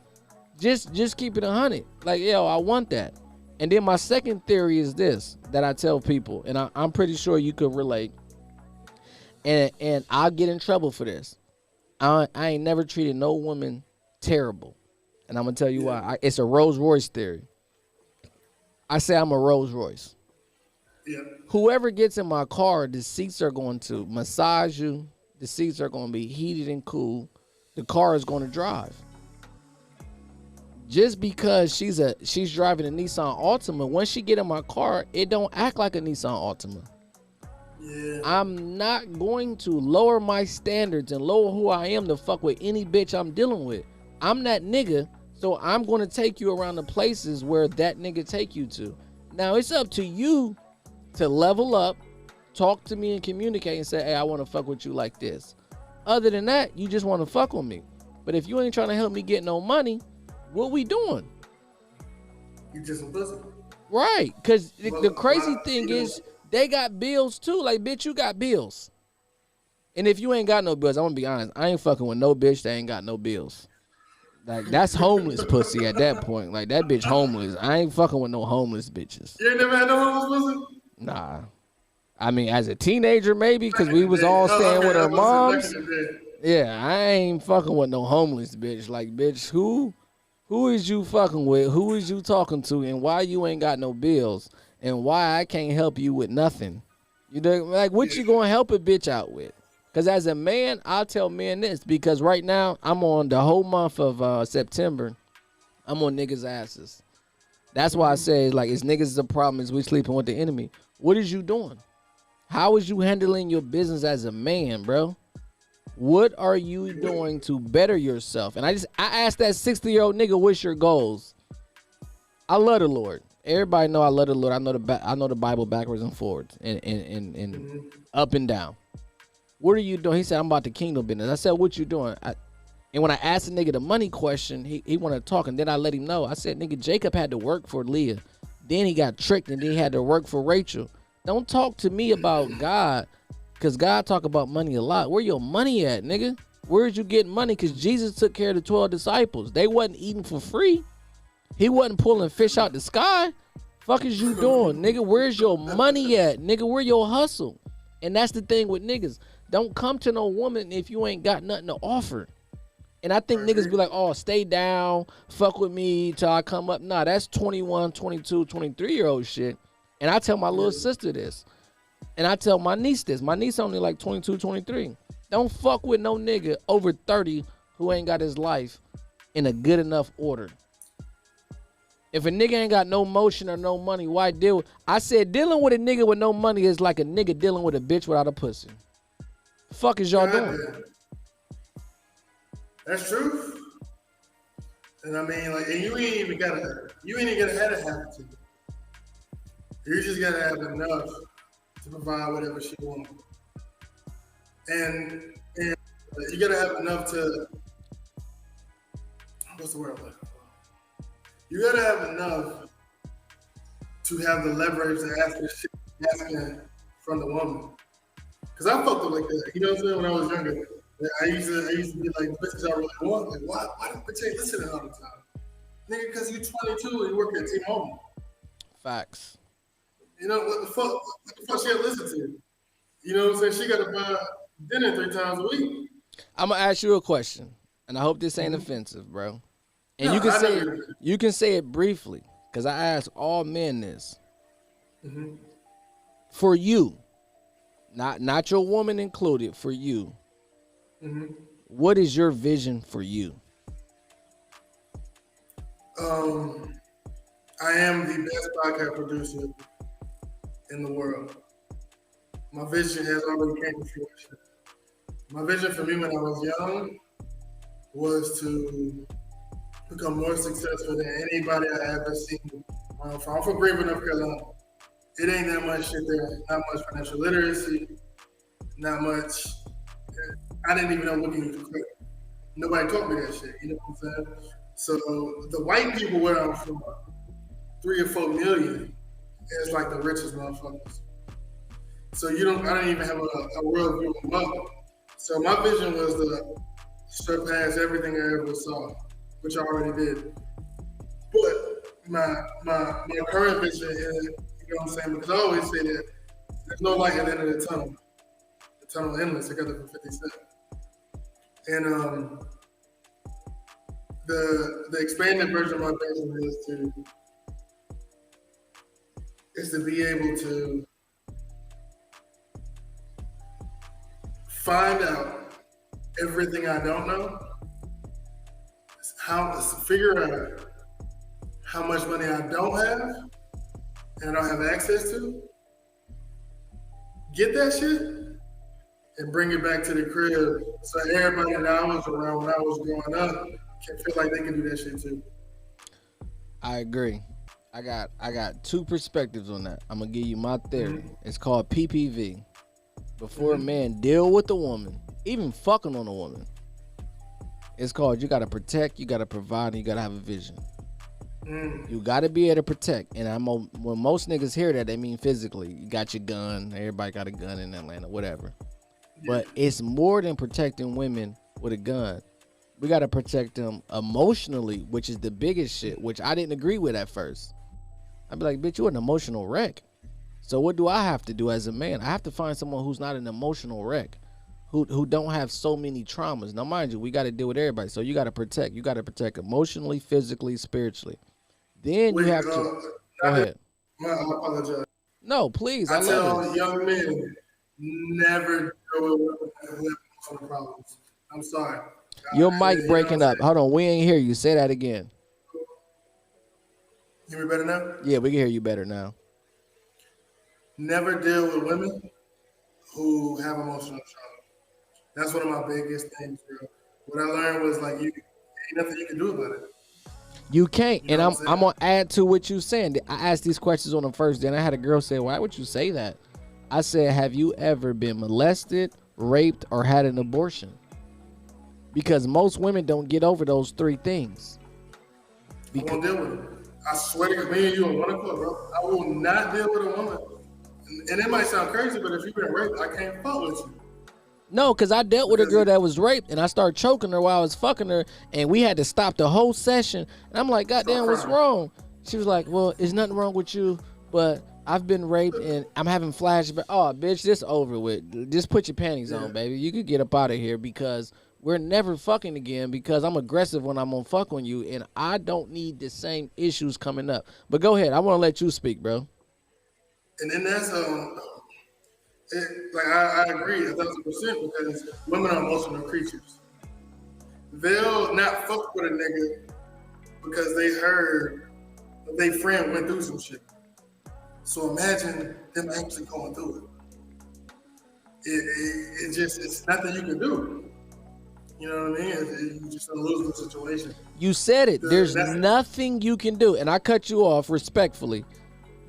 Just keep it 100. Like, yo, I want that. And then my second theory is this that I tell people, and I'm pretty sure you could relate. And I'll get in trouble for this. I ain't never treated no woman terrible. And I'm going to tell you why. It's a Rolls Royce theory. I say I'm a Rolls Royce. Yeah. Whoever gets in my car, the seats are going to massage you. The seats are going to be heated and cool. The car is going to drive. Just because she's driving a Nissan Altima, once she get in my car, it don't act like a Nissan Altima. Yeah. I'm not going to lower my standards and lower who I am to fuck with any bitch I'm dealing with. I'm that nigga, so I'm going to take you around the places where that nigga take you to. Now, it's up to you to level up, talk to me and communicate and say, hey, I want to fuck with you like this. Other than that, you just want to fuck with me. But if you ain't trying to help me get no money, what we doing? You just a pussy. Right, because the crazy thing is, they got bills too. Like, bitch, you got bills. And if you ain't got no bills, I'm gonna be honest, I ain't fucking with no bitch that ain't got no bills. Like, that's homeless pussy at that point. Like, that bitch homeless. I ain't fucking with no homeless bitches. You ain't never had no homeless pussy? Nah. I mean, as a teenager, maybe, because we was all staying with our moms. Yeah, I ain't fucking with no homeless bitch. Like, bitch, who is you fucking with? Who is you talking to? And why you ain't got no bills? And why I can't help you with nothing? You know, like, what you gonna help a bitch out with? Because as a man, I'll tell men this, because right now I'm on the whole month of September. I'm on niggas' asses. That's why I say, like, it's niggas a problem, is we sleeping with the enemy. What is you doing? How is you handling your business as a man, bro? What are you doing to better yourself? And I asked that 60-year-old nigga, what's your goals? I love the Lord. Everybody know I love the Lord. I know the Bible backwards and forwards and up and down. What are you doing? He said, I'm about the kingdom business. I said, what you doing? And when I asked the nigga the money question, he wanted to talk, and then I let him know. I said, nigga, Jacob had to work for Leah. Then he got tricked, and then he had to work for Rachel. Don't talk to me about God, because God talk about money a lot. Where your money at, nigga? Where'd you get money? Because Jesus took care of the 12 disciples. They wasn't eating for free. He wasn't pulling fish out the sky. Fuck is you doing, nigga? Where's your money at, nigga? Where your hustle? And that's the thing with niggas. Don't come to no woman if you ain't got nothing to offer. And I think niggas be like, oh, stay down, fuck with me till I come up. Nah, that's 21, 22, 23-year-old shit. And I tell my little sister this. And I tell my niece this. My niece only like 22, 23. Don't fuck with no nigga over 30 who ain't got his life in a good enough order. If a nigga ain't got no motion or no money, why deal? I said dealing with a nigga with no money is like a nigga dealing with a bitch without a pussy. Fuck is y'all doing? That's true. And I mean, like, and you ain't even gotta have it happen to you. You just gotta have enough to provide whatever she wants. And you gotta have enough to, what's the word I'm looking for? You gotta have enough to have the leverage to asking from the woman. Cause I fucked up like that. You know what I'm saying? When I was younger, I used to be like, bitches I really want. Like, why do bitches ain't listening all the time? Nigga, cause you 22 and you work at T-Mobile. Facts. You know, what the fuck she gotta listen to? You know what I'm saying? She gotta buy dinner 3 times a week. I'm gonna ask you a question, and I hope this ain't offensive, bro. And No, you can say it briefly, because I ask all men this. Mm-hmm. For you, not your woman included, for you, what is your vision for you? I am the best podcast producer in the world. My vision has already came to fruition. My vision for me when I was young was to become more successful than anybody I ever seen. I'm from Greenville, North Carolina. It ain't that much shit there. Not much financial literacy. Not much. I didn't even know looking at the credit. Nobody taught me that shit. You know what I'm saying? So the white people where I'm from, 3 or 4 million, is like the richest motherfuckers. So I don't even have a world view of wealth. So my vision was to surpass everything I ever saw, which I already did. But my current vision is, you know what I'm saying? Because I always say that there's no light at the end of the tunnel. The tunnel endless. I got that from 50 Cent. And the expanded version of my vision is to be able to find out everything I don't know, figure out how much money I don't have and I don't have access to, get that shit and bring it back to the crib so everybody that I was around when I was growing up can feel like they can do that shit too. I agree. I got two perspectives on that. I'm gonna give you my theory. It's called PPV. Before a man deal with a woman, even fucking on a woman, it's called you gotta protect, you gotta provide, and you gotta have a vision. You gotta be able to protect. And when most niggas hear that, they mean physically. You got your gun. Everybody got a gun in Atlanta, whatever. But it's more than protecting women with a gun. We got to protect them emotionally, which is the biggest shit, which I didn't agree with at first. I'd be like, bitch, you're an emotional wreck. So what do I have to do as a man? I have to find someone who's not an emotional wreck, who don't have so many traumas. Now, mind you, we got to deal with everybody. So you got to protect. You got to protect emotionally, physically, spiritually. Then you have to. Go ahead. I apologize. No, please. I tell young men, never deal with emotional problems. I'm sorry. Your mic breaking up. Hold on, we ain't hear you. Say that again. Hear me better now? Yeah, we can hear you better now. Never deal with women who have emotional trauma. That's one of my biggest things, bro. What I learned was like, ain't nothing you can do about it. You can't. You know, and I'm gonna add to what you're saying. I asked these questions on the first day, and I had a girl say, "Why would you say that?" I said, "Have you ever been molested, raped, or had an abortion?" Because most women don't get over those three things. I won't deal with it. I swear to God, me and you on one accord, bro. I will not deal with a woman. And it might sound crazy, but if you've been raped, I can't fuck with you. No, because I dealt with a girl that was raped, and I started choking her while I was fucking her, and we had to stop the whole session. And I'm like, God damn, what's wrong? She was like, well, there's nothing wrong with you, but I've been raped, and I'm having flashbacks. Oh, bitch, this over with. Just put your panties on, baby. You could get up out of here because we're never fucking again because I'm aggressive when I'm gonna fuck on you, and I don't need the same issues coming up. But go ahead. I want to let you speak, bro. And then that's I agree 1,000% because women are emotional creatures. They'll not fuck with a nigga because they heard that their friend went through some shit. So imagine them actually going through it. It's nothing you can do. You know what I mean? You're just in a losing situation. You said it. There's nothing you can do. And I cut you off respectfully.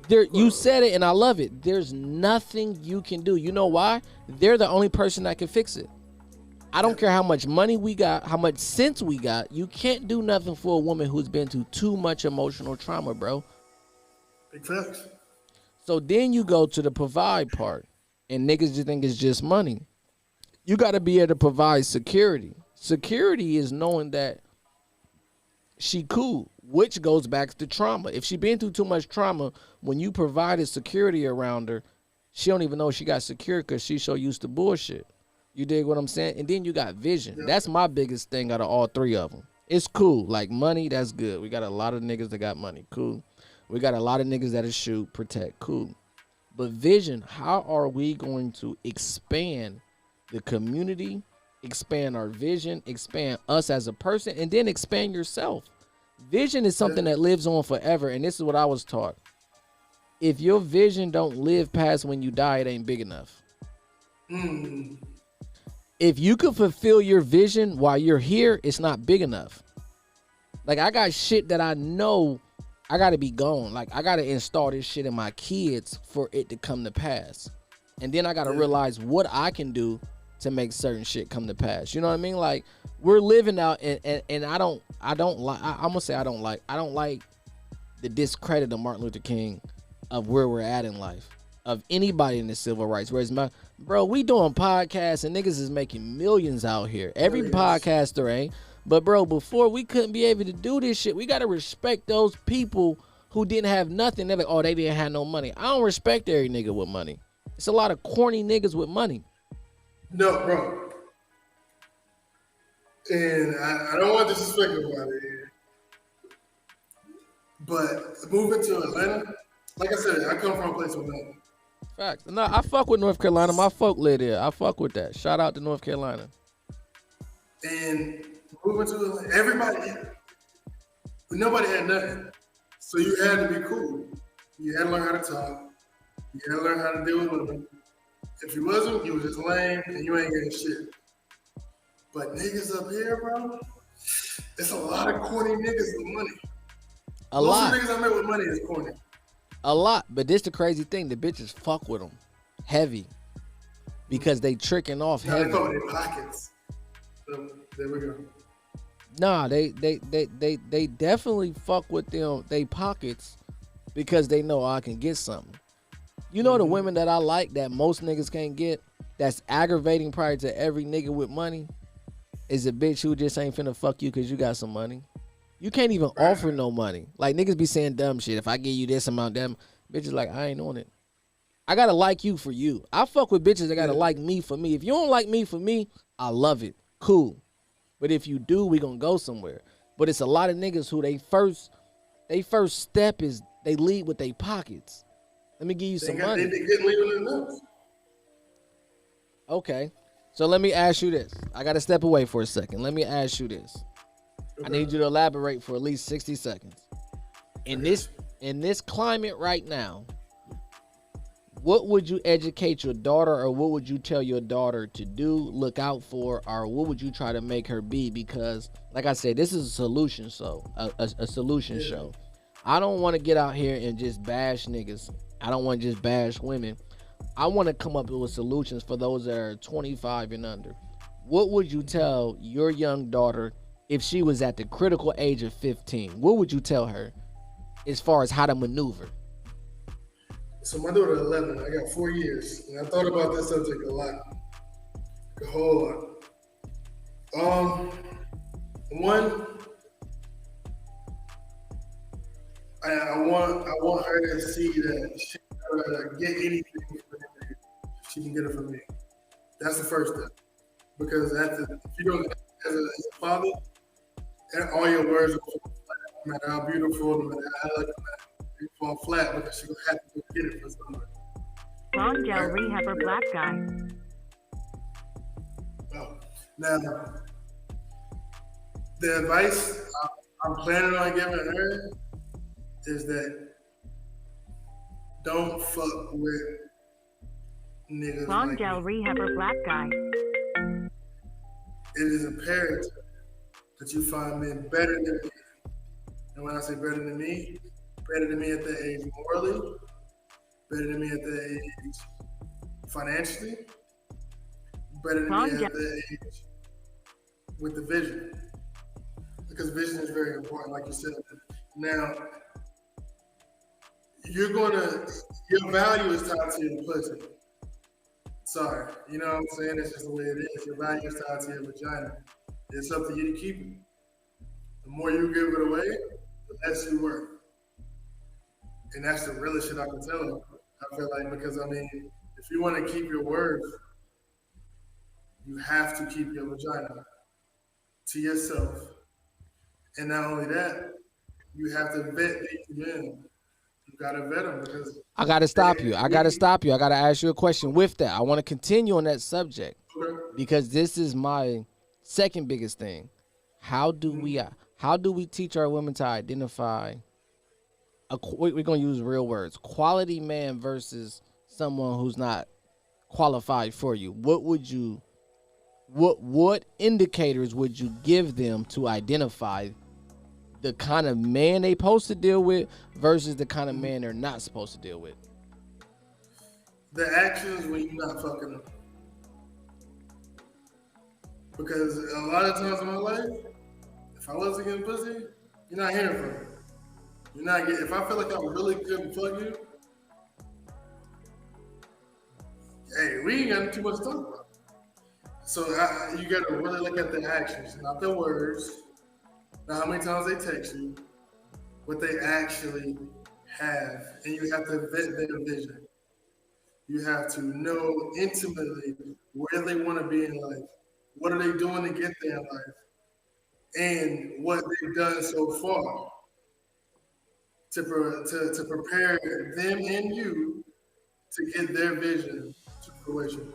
You said it, and I love it. There's nothing you can do. You know why? They're the only person that can fix it. I don't care how much money we got, how much sense we got. You can't do nothing for a woman who's been through too much emotional trauma, bro. Big facts. So then you go to the provide part, and niggas just think it's just money. You got to be able to provide security. Security is knowing that she cool, which goes back to trauma. If she been through too much trauma, when you provided security around her, she don't even know she got secure because she's so used to bullshit. You dig what I'm saying? And then you got vision. Yeah. That's my biggest thing out of all three of them. It's cool. Like money, that's good. We got a lot of niggas that got money. Cool. We got a lot of niggas that'll shoot, protect. Cool. But vision, how are we going to expand the community, expand our vision, expand us as a person, and then expand yourself? Vision is something that lives on forever, and this is what I was taught. If your vision don't live past when you die, it ain't big enough. If you could fulfill your vision while you're here, it's not big enough. Like, I got shit that I know I got to be gone. Like, I got to install this shit in my kids for it to come to pass. And then I got to realize what I can do to make certain shit come to pass. You know what I mean? Like, we're living out, and I don't like the discredit of Martin Luther King of where we're at in life, of anybody in the civil rights. Whereas bro, we doing podcasts and niggas is making millions out here. Every podcaster ain't. But bro, before we couldn't be able to do this shit, we gotta respect those people who didn't have nothing. They're like, oh, they didn't have no money. I don't respect every nigga with money. It's a lot of corny niggas with money. No, bro. And I don't want to disrespect nobody here. But moving to Atlanta, like I said, I come from a place with money. Facts. No, I fuck with North Carolina. My folk live there. I fuck with that. Shout out to North Carolina. And moving to everybody, nobody had nothing. So you had to be cool. You had to learn how to talk. You had to learn how to deal with women. If you wasn't, you was just lame and you ain't getting shit. But niggas up here, bro, it's a lot of corny niggas with money. A Most lot. of the niggas I met with money is corny. A lot. But this the crazy thing. The bitches fuck with them heavy because they tricking off Now they heavy. fuck with their pockets. So there we go. Nah, they definitely fuck with them they pockets because they know I can get something. You know the women that I like that most niggas can't get, that's aggravating probably to every nigga with money, is a bitch who just ain't finna fuck you because you got some money. You can't even offer no money. Like niggas be saying dumb shit. If I give you this amount, them bitches like I ain't on it. I gotta like you for you. I fuck with bitches that gotta like me for me. If you don't like me for me, I love it. Cool. But if you do, we gonna go somewhere. But it's a lot of niggas who they first step is they lead with their pockets. Let me give you some money. They get leaving enough. Okay. So let me ask you this. I gotta step away for a second. Let me ask you this. I need you to elaborate for at least 60 seconds. In this climate right now, what would you educate your daughter, or what would you tell your daughter to do, look out for, or what would you try to make her be? Because, like I said, this is a solution show, a solution show. I don't want to get out here and just bash niggas. I don't want to just bash women. I want to come up with solutions for those that are 25 and under. What would you tell your young daughter if she was at the critical age of 15? What would you tell her as far as how to maneuver? So my daughter 11. I got 4 years, and I thought about this subject a lot, a whole lot. One, I want her to see that she can get anything from me. She can get it from me. That's the first step. Because if you don't, as a father, all your words will fall flat. No matter how beautiful, no matter how elegant, they fall flat because she's gonna have to go get it from somewhere. Long gel rehabber black guy. Oh. Now, the advice I'm planning on giving her is that don't fuck with niggas Long like gel me. rehabber black guy. It is imperative that you find men better than me. And when I say better than me at that age morally, better than me at that age financially, better than me at that age with the vision. Because vision is very important, like you said. Now, your value is tied to your pussy. Sorry, you know what I'm saying? It's just the way it is. Your value is tied to your vagina. It's up to you to keep it. The more you give it away, the less you work. And that's the realest shit I can tell them. I feel like, because I mean, if you want to keep your worth, you have to keep your vagina to yourself. And not only that, you have to vet these men. You gotta vet them because I gotta stop you. I gotta ask you a question with that. I want to continue on that subject because this is my second biggest thing. How do we teach our women to identify? We're gonna use real words: quality man versus someone who's not qualified for you. What indicators would you give them to identify the kind of man they supposed to deal with versus the kind of man they're not supposed to deal with? The actions when you're not fucking them. Because a lot of times in my life, if I wasn't getting pussy, you're not hearing from me. You're not getting. If I feel like I really couldn't fuck you, hey, we ain't got too much to talk about. So you got to really look at the actions, not the words. Not how many times they text you, what they actually have, and you have to vet their vision. You have to know intimately where they want to be in life, what are they doing to get there in life, and what they've done so far to prepare them and you to get their vision to fruition.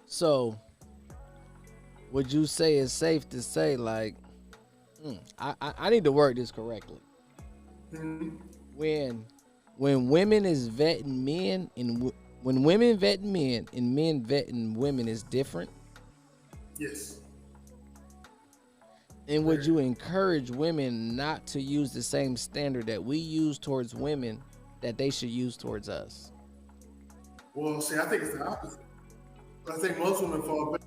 So, would you say it's safe to say like, I need to word this correctly. Mhm. When women is vetting men and when women vetting men and men vetting women is different. Yes. And would you encourage women not to use the same standard that we use towards women that they should use towards us? Well, see, I think it's the opposite. I think most women fall back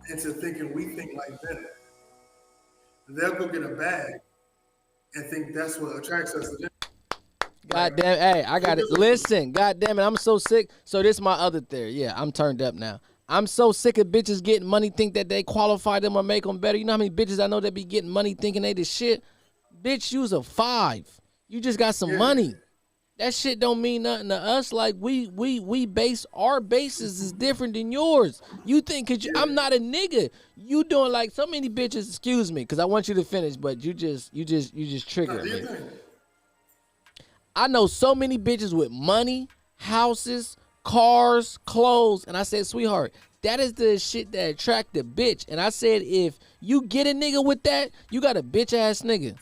into thinking we think like them. They'll go get a bag and think that's what attracts us to them. God damn, hey, I got it. Listen, God damn it, I'm so sick. So this is my other theory. Yeah, I'm turned up now. I'm so sick of bitches getting money, think that they qualify them or make them better. You know how many bitches I know that be getting money thinking they the shit? Bitch, you's a 5. You just got some money. That shit don't mean nothing to us. Like we base our basis is different than yours. You think cause I'm not a nigga. You doing like so many bitches. Excuse me, cause I want you to finish, but you just triggered me. I know so many bitches with money, houses, cars, clothes, and I said, sweetheart, that is the shit that attract the bitch. And I said, if you get a nigga with that, you got a bitch ass nigga.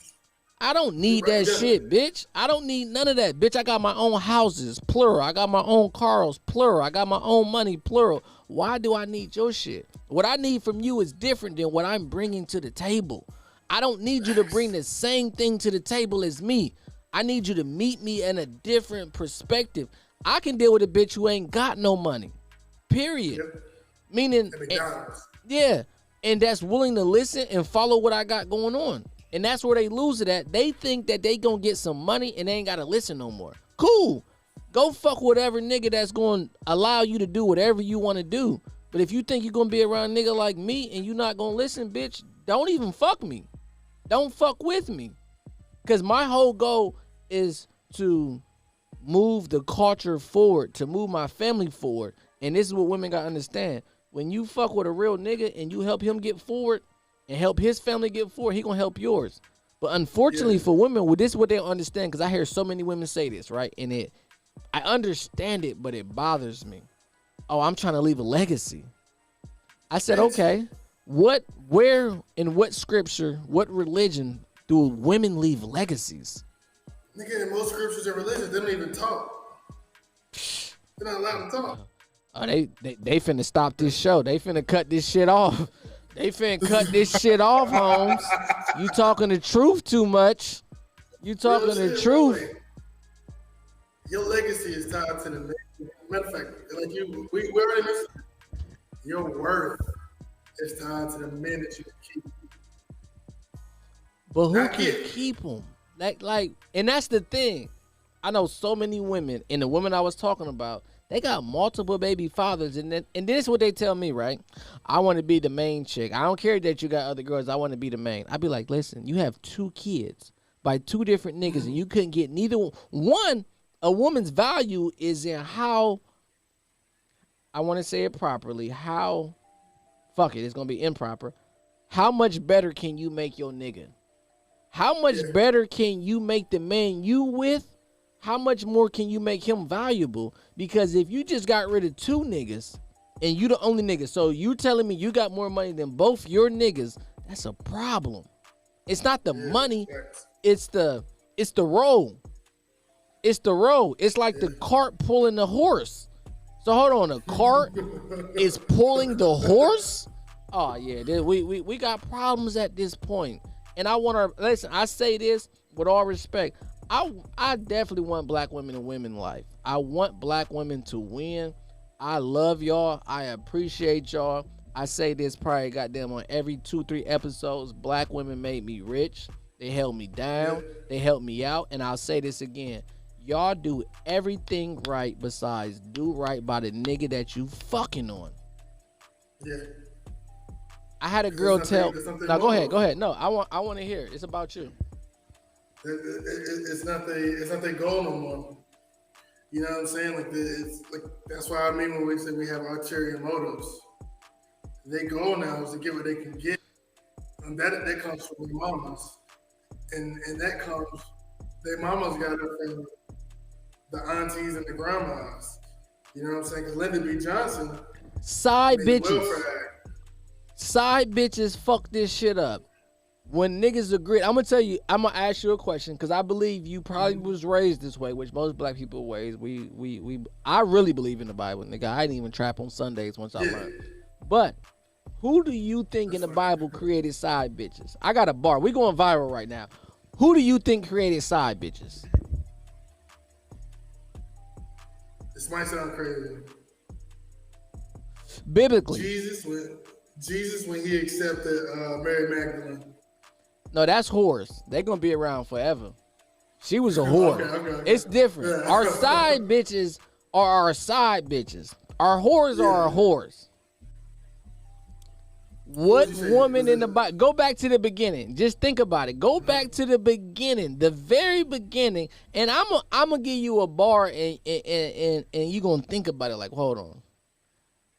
I don't need that shit, bitch. I don't need none of that, bitch. I got my own houses, plural. I got my own cars, plural. I got my own money, plural. Why do I need your shit? What I need from you is different than what I'm bringing to the table. I don't need you to bring the same thing to the table as me. I need you to meet me in a different perspective. I can deal with a bitch who ain't got no money, period. Meaning, yeah, and that's willing to listen and follow what I got going on. And that's where they lose it at. They think that they gonna get some money and they ain't gotta listen no more. Cool. Go fuck whatever nigga that's gonna allow you to do whatever you wanna do. But if you think you're gonna be around a nigga like me and you not gonna listen, bitch, don't even fuck me. Don't fuck with me. Cause my whole goal is to move the culture forward, to move my family forward. And this is what women gotta understand. When you fuck with a real nigga and you help him get forward and help his family get forward, he gonna help yours. But unfortunately for women, well, this is what they don't understand, because I hear so many women say this, right? And I understand it, but it bothers me. Oh, I'm trying to leave a legacy. I said, okay, where, in what scripture, what religion do women leave legacies? Nigga, in most scriptures and religions, they don't even talk. They're not allowed to talk. Oh, they finna stop this show. They finna cut this shit off. They finna cut this shit off, Holmes. You talking the truth too much. You talking the truth. Your legacy is tied to the man. Matter of fact, like we already mentioned, your worth is tied to the men that you can keep. But who can keep them? Like, and that's the thing. I know so many women, and the women I was talking about, they got multiple baby fathers, and this is what they tell me, right? I want to be the main chick. I don't care that you got other girls. I want to be the main. I'd be like, listen, you have 2 kids by 2 different niggas, and you couldn't get neither one. A woman's value is in how, I want to say it properly, how, fuck it, it's going to be improper. How much better can you make your nigga? How much better can you make the man you with? How much more can you make him valuable? Because if you just got rid of 2 niggas and you the only nigga, so you telling me you got more money than both your niggas, that's a problem. It's not the money, it's the role. It's the road. It's like the cart pulling the horse. So hold on, the cart is pulling the horse? Oh yeah, we got problems at this point. And I want to listen, I say this with all respect. I definitely want black women to win in life. I want black women to win. I love y'all. I appreciate y'all. I say this probably goddamn on every 2-3 episodes. Black women made me rich. They held me down. They helped me out. And I'll say this again. Y'all do everything right besides do right by the nigga that you fucking on. Yeah. I had a girl tell. Now go ahead. No, I want to hear it. It's about you. It's not their goal no more. You know what I'm saying? Like that's why I mean when we say we have ulterior motives. Their goal now is to get what they can get, and that comes from their mamas, and that comes their mamas got their family. the aunties and the grandmas. You know what I'm saying? Because Lyndon B. Johnson Side made the bitches. welfare act. Side bitches fuck this shit up. When niggas agree, I'm gonna ask you a question because I believe you probably was raised this way, which most black people were raised. I really believe in the Bible, nigga. I didn't even trap on Sundays once I learned. But who do you think in the Bible created side bitches? I got a bar. We going viral right now. Who do you think created side bitches? This might sound crazy. Biblically. Jesus when he accepted Mary Magdalene. No, that's whores. They're gonna be around forever. She was a whore. Okay. It's different. Our side bitches are our side bitches. Our whores are our whores. What woman in the Bible? Go back to the beginning. Just think about it. Go back to the beginning, the very beginning, and I'm gonna give you a bar, and you gonna think about it. Like, hold on.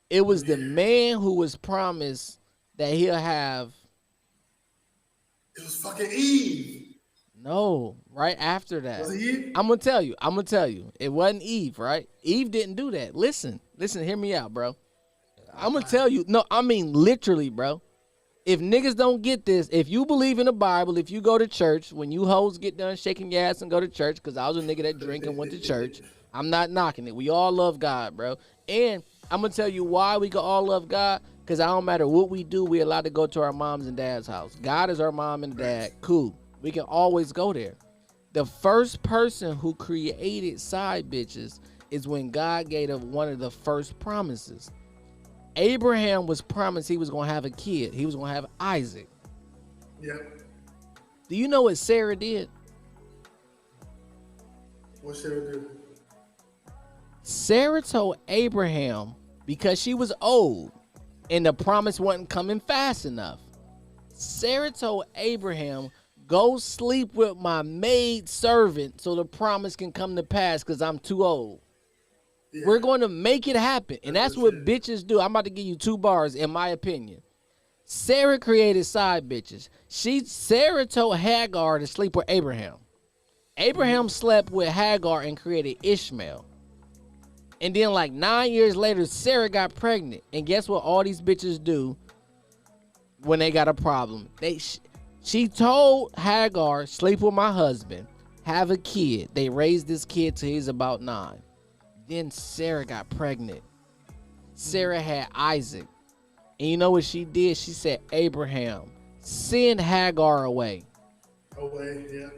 It was the man who was promised that he'll have. It was fucking Eve. No, right after that. Was it Eve? I'm gonna tell you. It wasn't Eve, right? Eve didn't do that. Listen, hear me out, bro. I'm gonna tell you. No, I mean literally, bro. If niggas don't get this, if you believe in the Bible, if you go to church, when you hoes get done shaking your ass and go to church, because I was a nigga that drink and went to church, I'm not knocking it. We all love God, bro. And I'm gonna tell you why we can all love God, because I don't matter what we do, we're allowed to go to our mom's and dad's house. God is our mom and dad. Cool. We can always go there. The first person who created side bitches is when God gave him one of the first promises. Abraham was promised he was going to have a kid. He was going to have Isaac. Yep. Do you know what Sarah did? What Sarah do? Sarah told Abraham, because she was old and the promise wasn't coming fast enough, Sarah told Abraham, go sleep with my maid servant so the promise can come to pass because I'm too old. Yeah. We're going to make it happen. And that's what bitches do. I'm about to give you 2 bars in my opinion. Sarah created side bitches. Sarah told Hagar to sleep with Abraham. Abraham slept with Hagar and created Ishmael. And then like 9 years later, Sarah got pregnant. And guess what all these bitches do when they got a problem? She told Hagar, sleep with my husband, have a kid. They raised this kid till he's about 9. Then Sarah got pregnant. Sarah had Isaac. And you know what she did? She said, Abraham, send Hagar away. Yeah.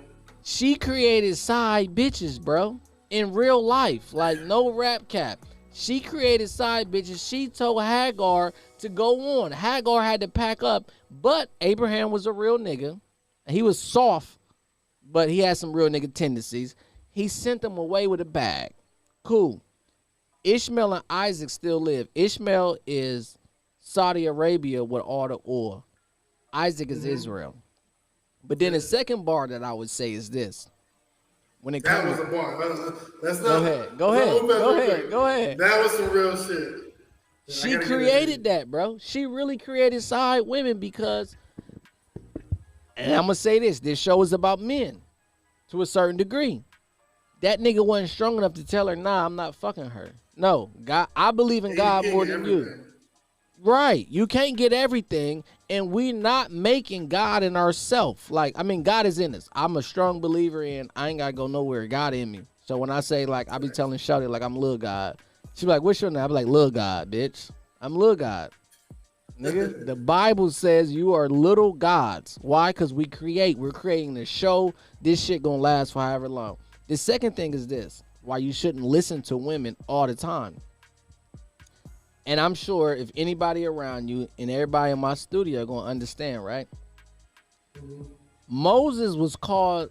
She created side bitches, bro. In real life. Like, no rap cap. She created side bitches. She told Hagar to go on. Hagar had to pack up. But Abraham was a real nigga. He was soft, but he had some real nigga tendencies. He sent them away with a bag. Cool. Ishmael and Isaac still live. Ishmael is Saudi Arabia with all the oil. Isaac is Israel. But then the second bar that I would say is this. When it that comes, was a bar. That's not. Go ahead. That was some real shit. She created that, bro. She really created side women because, and I'm gonna say this show is about men to a certain degree. That nigga wasn't strong enough to tell her, nah, I'm not fucking her. No, God, I believe in God more than you. Right. You can't get everything, and we're not making God in ourselves. Like, I mean, God is in us. I'm a strong believer in I ain't gotta go nowhere. God in me. So when I say, like, I be telling Shawty, like, I'm Lil God. She be like, what's your name? I be like, Lil God, bitch. I'm Lil God. Nigga, the Bible says you are little gods. Why? Because we create. We're creating the show. This shit gonna last for however long. The second thing is this. Why you shouldn't listen to women all the time. And I'm sure if anybody around you and everybody in my studio are going to understand, right? Moses was called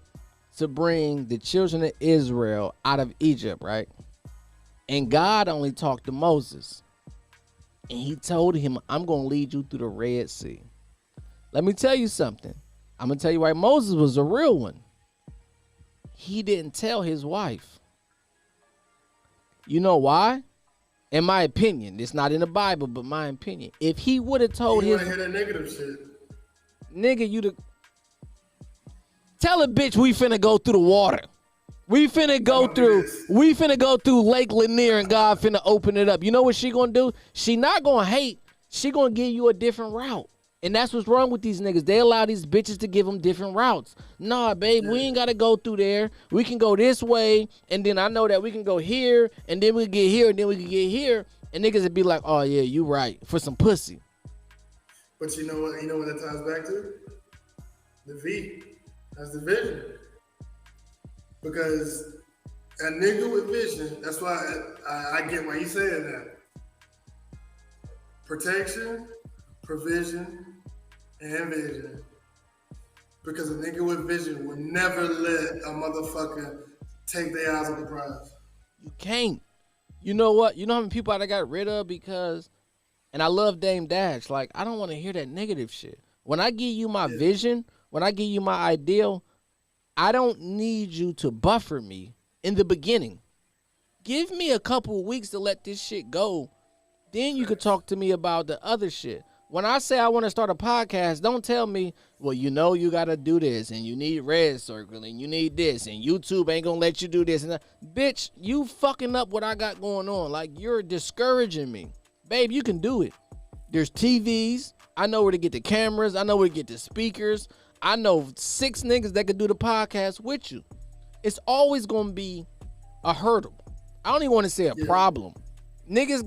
to bring the children of Israel out of Egypt, right? And God only talked to Moses. And he told him, I'm going to lead you through the Red Sea. Let me tell you something. I'm going to tell you why Moses was a real one. He didn't tell his wife. You know why? In my opinion, it's not in the Bible, but my opinion. If he would have told his, hear that negative shit. Nigga, tell a bitch we finna go through the water. We finna go through Lake Lanier and God finna open it up. You know what she gonna do? She not gonna hate. She gonna give you a different route. And that's what's wrong with these niggas. They allow these bitches to give them different routes. Nah, babe, we ain't gotta go through there. We can go this way, and then I know that we can go here, and then we can get here, and then we can get here. And niggas would be like, oh yeah, you right, for some pussy. But you know what? You know what that ties back to? The V. That's the vision. Because a nigga with vision, that's why I get why you saying that. Protection, provision, and vision. Because a nigga with vision would never let a motherfucker take their eyes off the prize. You can't. You know what? You know how many people I got rid of because, and I love Dame Dash. Like, I don't want to hear that negative shit. When I give you my vision, when I give you my ideal, I don't need you to buffer me in the beginning. Give me a couple of weeks to let this shit go. Then you could talk to me about the other shit. When I say I want to start a podcast, don't tell me, well, you know you got to do this, and you need Red Circle, and you need this, and YouTube ain't going to let you do this. And that. Bitch, you fucking up what I got going on. Like, you're discouraging me. Babe, you can do it. There's TVs. I know where to get the cameras. I know where to get the speakers. I know 6 niggas that could do the podcast with you. It's always going to be a hurdle. I don't even want to say a problem. Niggas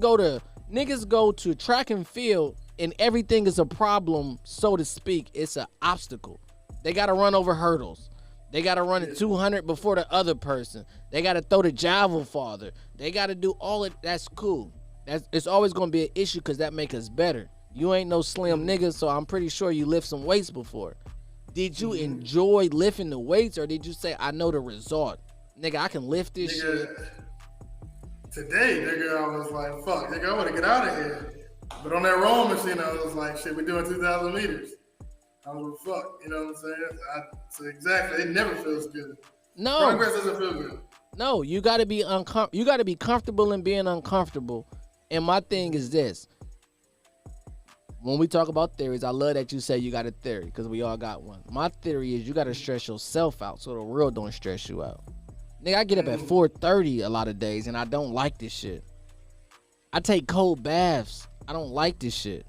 go to track and field, and everything is a problem, so to speak. It's an obstacle. They got to run over hurdles. They got to run at 200 before the other person. They got to throw the javelin farther. They got to do all of that's cool. It's always going to be an issue because that make us better. You ain't no slim nigga, so I'm pretty sure you lift some weights before. Did you enjoy lifting the weights, or did you say, I know the result? Nigga, I can lift this shit. Today, nigga, I was like, fuck, nigga, I want to get out of here. But on that rowing machine, I was like, shit, we're doing 2,000 meters. I was like, fuck, you know what I'm saying? So exactly, it never feels good. No. Progress doesn't feel good. No, you got to be you got to be comfortable in being uncomfortable. And my thing is this. When we talk about theories, I love that you say you got a theory because we all got one. My theory is you got to stress yourself out so the world don't stress you out. Nigga, I get up at 4:30 a lot of days and I don't like this shit. I take cold baths. I don't like this shit.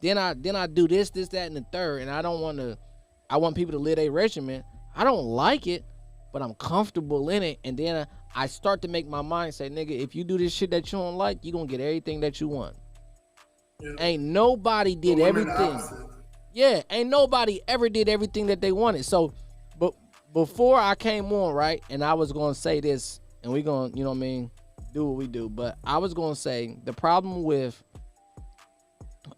Then I do this, that, and the third, and I want people to live a regimen. I don't like it, but I'm comfortable in it. And then I start to make my mind say, nigga, if you do this shit that you don't like, you gonna get everything that you want. Yeah. Ain't nobody did everything. Yeah, ain't nobody ever did everything that they wanted. So, but before I came on, right, and I was gonna say this, and we gonna, you know what I mean, do what we do. But I was gonna say the problem with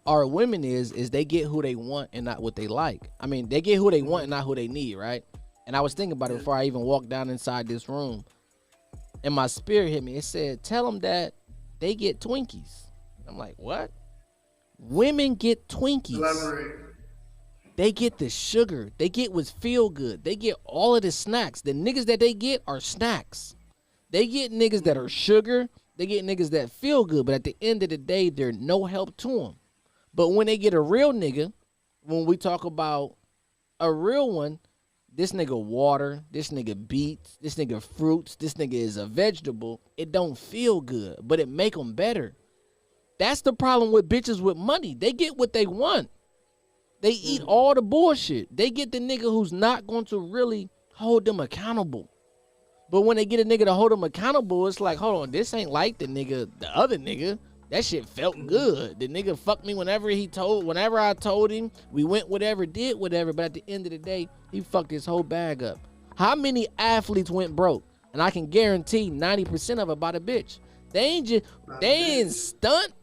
our women is they get who they want and not what they like. I mean, they get who they want and not who they need, right? And I was thinking about it before I even walked down inside this room, and my spirit hit me. It said, "Tell them that they get Twinkies." I'm like, what? Women get Twinkies. Elaborate. They get the sugar. They get what's feel good. They get all of the snacks. The niggas that they get are snacks. They get niggas that are sugar. They get niggas that feel good. But at the end of the day, they're no help to them. But when they get a real nigga, when we talk about a real one, this nigga water, this nigga beets, this nigga fruits, this nigga is a vegetable. It don't feel good, but it make them better. That's the problem with bitches with money. They get what they want. They eat all the bullshit. They get the nigga who's not going to really hold them accountable. But when they get a nigga to hold them accountable, it's like, hold on, this ain't like the other nigga. That shit felt good. The nigga fucked me whenever I told him. We went whatever, did whatever. But at the end of the day, he fucked his whole bag up. How many athletes went broke? And I can guarantee 90% of it by the bitch. They ain't stunt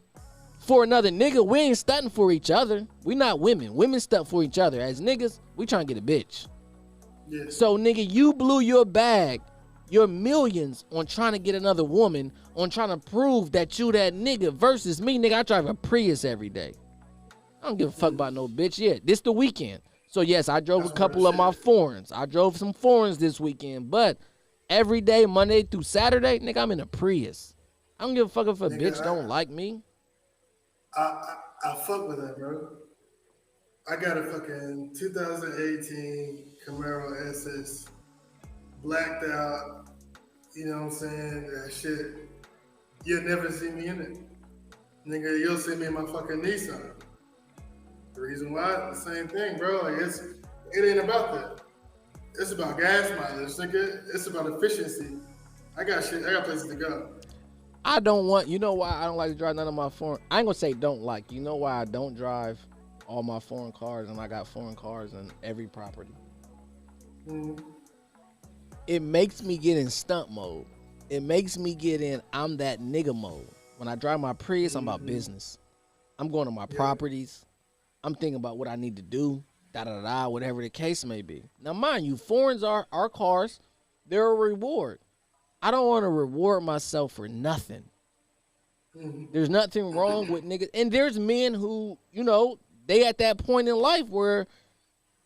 for another nigga. We ain't stunting for each other. We not women. Women stunt for each other. As niggas, we trying to get a bitch. Yeah. So nigga, you blew your bag, your millions on trying to get another woman, on trying to prove that you that nigga versus me, nigga. I drive a Prius every day. I don't give a fuck about no bitch. Yeah, this the weekend. So yes, I drove a couple of my foreigns. I drove some foreigns this weekend, but every day, Monday through Saturday, nigga, I'm in a Prius. I don't give a fuck if a bitch don't like me. I fuck with that, bro. I got a fucking 2018 Camaro SS, blacked out, You know what I'm saying? That shit, you'll never see me in it. Nigga, you'll see me in my fucking Nissan. The reason why, the same thing, bro. Like it ain't about that. It's about gas mileage, nigga. It's about efficiency. I got shit. I got places to go. I don't want. You know why I don't like to drive none of my foreign. I ain't gonna say don't like. You know why I don't drive all my foreign cars, and I got foreign cars in every property. It makes me get in stunt mode. It makes me get in I'm that nigga mode. When I drive my Prius, I'm about business. I'm going to my properties. I'm thinking about what I need to do. Da da da. Whatever the case may be. Now, mind you, foreigns are our cars. They're a reward. I don't want to reward myself for nothing. There's nothing wrong with niggas. And there's men who, you know, they at that point in life where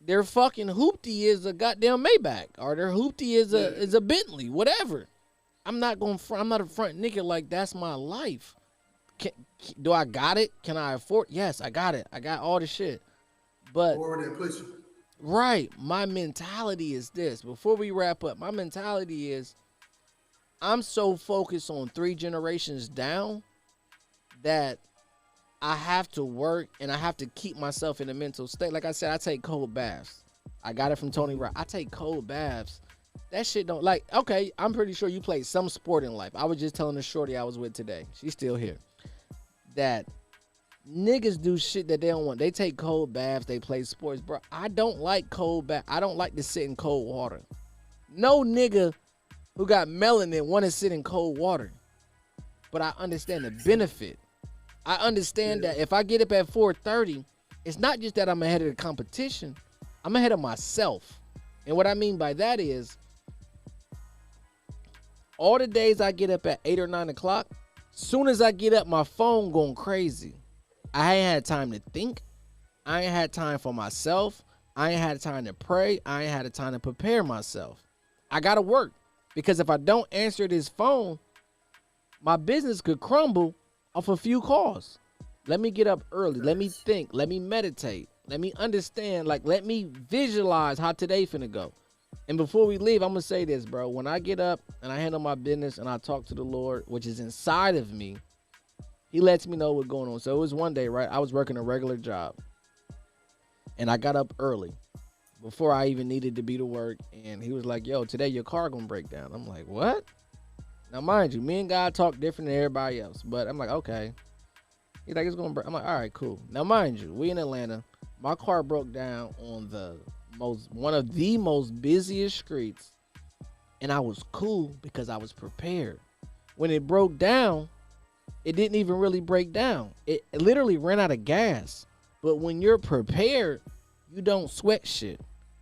their fucking hoopty is a goddamn Maybach, or their hoopty is a Bentley, whatever. I'm not a front nigga like that's my life. Do I got it? Can I afford? Yes, I got it. I got all the shit. But right, my mentality is this. Before we wrap up, my mentality is I'm so focused on 3 generations down that I have to work and I have to keep myself in a mental state. Like I said, I take cold baths. I got it from Tony Rock. I take cold baths. That shit don't like, okay, I'm pretty sure you played some sport in life. I was just telling the shorty I was with today. She's still here. That niggas do shit that they don't want. They take cold baths. They play sports. Bro, I don't like cold bath. I don't like to sit in cold water. No nigga who got melanin want to sit in cold water. But I understand the benefit. I understand that if I get up at 4:30, it's not just that I'm ahead of the competition. I'm ahead of myself. And what I mean by that is all the days I get up at 8 or 9 o'clock, soon as I get up, my phone going crazy. I ain't had time to think. I ain't had time for myself. I ain't had time to pray. I ain't had time to prepare myself. I got to work because if I don't answer this phone, my business could crumble off a few calls. Let me get up early. Let me think. Let me meditate. Let me understand. Like, let me visualize how today finna go. And before we leave, I'm going to say this, bro. When I get up and I handle my business and I talk to the Lord, which is inside of me, he lets me know what's going on. So it was one day, right? I was working a regular job. And I got up early before I even needed to be to work. And he was like, yo, today your car going to break down. I'm like, what? Now, mind you, me and God talk different than everybody else. But I'm like, okay. He's like, it's going to break. I'm like, all right, cool. Now, mind you, we in Atlanta. My car broke down on one of the most busiest streets. And I was cool because I was prepared. When it broke down, it didn't even really break down. It literally ran out of gas. But when you're prepared, you don't sweat shit.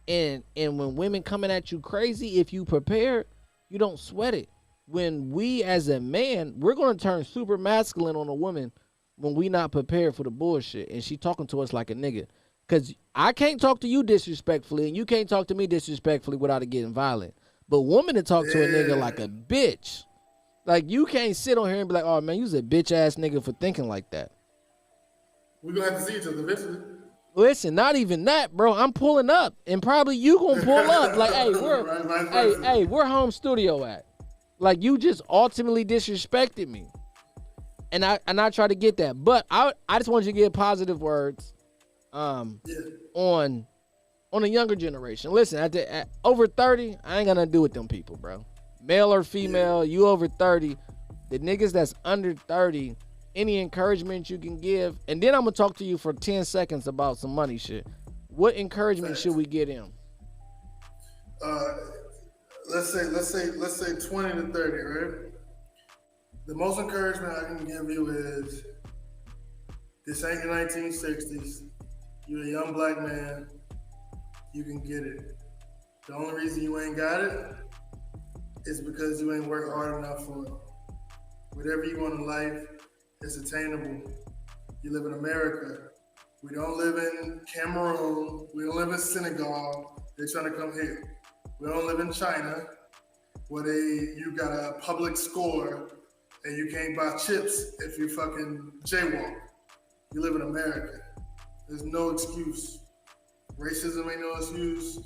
And when women coming at you crazy, if you prepared, you don't sweat it. When we as a man, we're going to turn super masculine on a woman when we not prepared for the bullshit. And she talking to us like a nigga. Because I can't talk to you disrespectfully and you can't talk to me disrespectfully without it getting violent. But women to talk to a nigga like a bitch. Like, you can't sit on here and be like, oh, man, you's a bitch-ass nigga for thinking like that. We're going to have to see each other eventually. Listen, not even that, bro. I'm pulling up. And probably you going to pull up. Like, hey, where home studio at? Like, you just ultimately disrespected me. And I try to get that. But I just want you to get positive words on the younger generation. Listen, at over 30, I ain't got nothing to do with them people, bro. Male or female, you over 30. The niggas that's under 30, any encouragement you can give. And then I'm going to talk to you for 10 seconds about some money shit. What encouragement should we get him? Let's say 20 to 30, right? The most encouragement I can give you is this ain't the 1960s. You're a young black man. You can get it. The only reason you ain't got it is because you ain't worked hard enough for it. Whatever you want in life, it's attainable. You live in America. We don't live in Cameroon. We don't live in Senegal. They're trying to come here. We don't live in China where you got a public score and you can't buy chips if you fucking jaywalk. You live in America. There's no excuse. Racism ain't no excuse.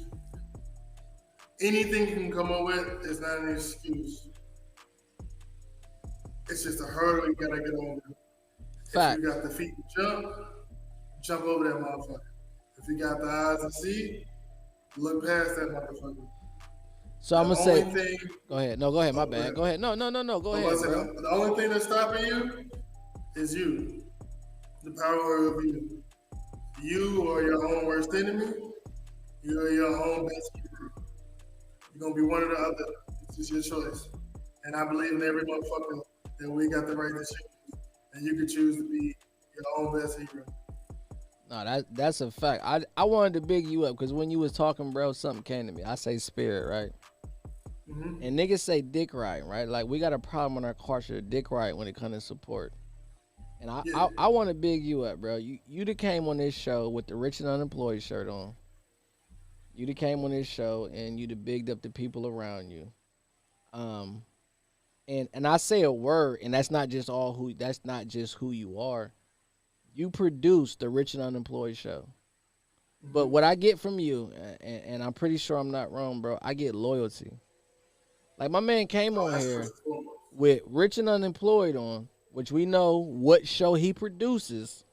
Anything you can come up with is not an excuse. It's just a hurdle you gotta get over. If you Fact. got the feet to jump over that motherfucker. If you got the eyes to see, look past that motherfucker. So I'm The gonna only say, thing, go ahead. No, go ahead. My oh, bad. Go ahead. No, no, no, no. Go ahead, bro. the only thing that's stopping you is you. The power of you. You are your own worst enemy. You are your own best keeper. You're gonna be one or the other. It's just your choice. And I believe in every motherfucker that we got the right to choose. And you can choose to be your own best hero. No, that's a fact. I wanted to big you up because when you was talking, bro, something came to me. I say spirit, right? And niggas say dick right, right? Like we got a problem in our culture, dick right when it comes to support. And I want to big you up, bro. You that came on this show with the rich and unemployed shirt on. You that came on this show and you that bigged up the people around you. And I say a word, and that's not just who you are. You produce the Rich and Unemployed show. But what I get from you, and I'm pretty sure I'm not wrong, bro, I get loyalty. Like my man came on here with Rich and Unemployed on, which we know what show he produces.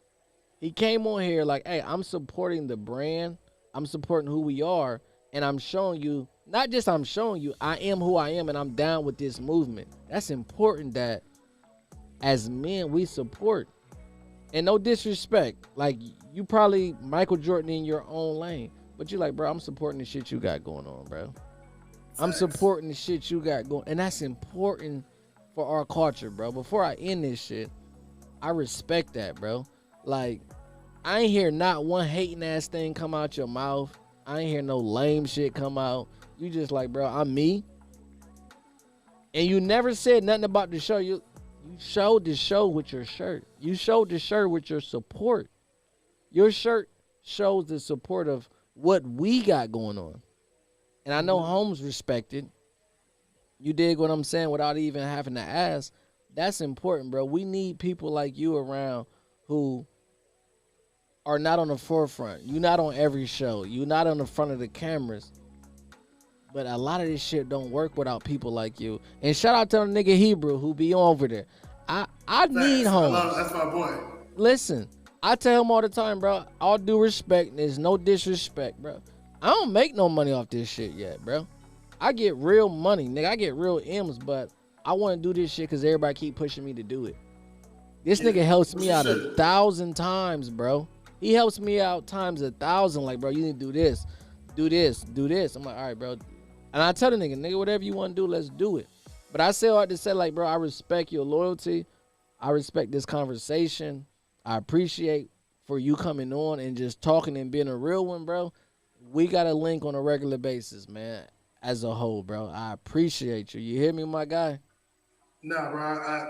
He came on here like, hey, I'm supporting the brand. I'm supporting who we are. And I'm showing you, not just I'm showing you, I am who I am and I'm down with this movement. That's important that as men we support. And no disrespect. Like you probably Michael Jordan in your own lane. But you like, bro, I'm supporting the shit you got going on, bro. I'm supporting the shit you got going. And that's important for our culture, bro. Before I end this shit, I respect that, bro. Like, I ain't hear not one hating ass thing come out your mouth. I ain't hear no lame shit come out. You just like, bro, I'm me. And you never said nothing about the show. You showed the show with your shirt. You showed the shirt with your support. Your shirt shows the support of what we got going on. And I know Holmes respected. You dig what I'm saying without even having to ask. That's important, bro. We need people like you around who are not on the forefront. You're not on every show. You're not on the front of the cameras. But a lot of this shit don't work without people like you. And shout out to the nigga Hebrew who be over there. I need Holmes. That's my boy. Listen, I tell him all the time, bro. All due respect, there's no disrespect, bro. I don't make no money off this shit yet, bro. I get real money, nigga. I get real M's, but I want to do this shit because everybody keep pushing me to do it. This nigga helps me out 1,000 times, bro. He helps me out times 1,000. Like, bro, you need to do this, do this, do this. I'm like, all right, bro. And I tell the nigga, whatever you want to do, let's do it. But I say all to say, like, bro, I respect your loyalty. I respect this conversation. I appreciate for you coming on and just talking and being a real one, bro. We got a link on a regular basis, man, as a whole, bro. I appreciate you. You hear me, my guy? Nah, bro, I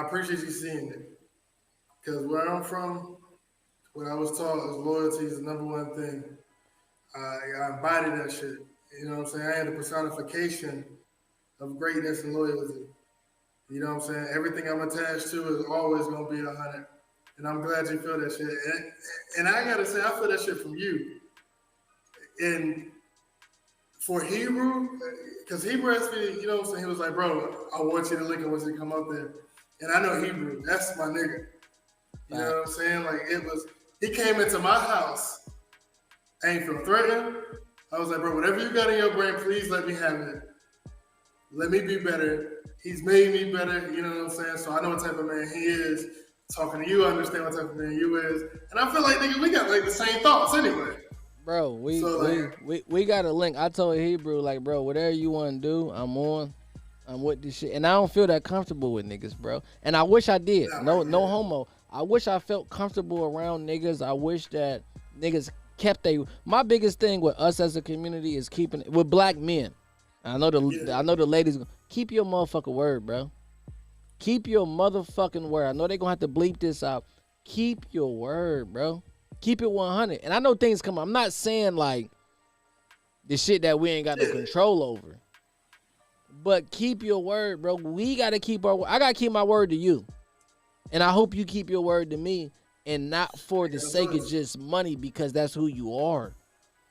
appreciate you seeing it. Because where I'm from, what I was taught is loyalty is the number one thing. I embody that shit. You know what I'm saying? I had a personification of greatness and loyalty. You know what I'm saying? Everything I'm attached to is always going to be 100. And I'm glad you feel that shit. And I got to say, I feel that shit from you. And for Hebrew, because Hebrew asked me, you know what I'm saying? He was like, bro, I want you to link. I want you to come up there. And I know Hebrew. That's my nigga. You know what I'm saying? Like, he came into my house. I ain't feel threatened. I was like, bro, whatever you got in your brain, please let me have it. Let me be better. He's made me better. You know what I'm saying? So I know what type of man he is. Talking to you, I understand what type of man you is. And I feel like, nigga, we got like the same thoughts anyway. Bro, we got a link. I told Hebrew, like, bro, whatever you want to do, I'm on. I'm with this shit. And I don't feel that comfortable with niggas, bro. And I wish I did. No homo. I wish I felt comfortable around niggas. I wish that niggas kept my biggest thing with us as a community is keeping with black men. I know the ladies keep your motherfucking word, bro. Keep your motherfucking word. I know they gonna have to bleep this out. Keep your word, bro. Keep it 100. And I know things come up. I'm not saying like the shit that we ain't got no control over. But keep your word, bro. We gotta keep our word. I gotta keep my word to you. And I hope you keep your word to me. And not for the sake of just money, because that's who you are.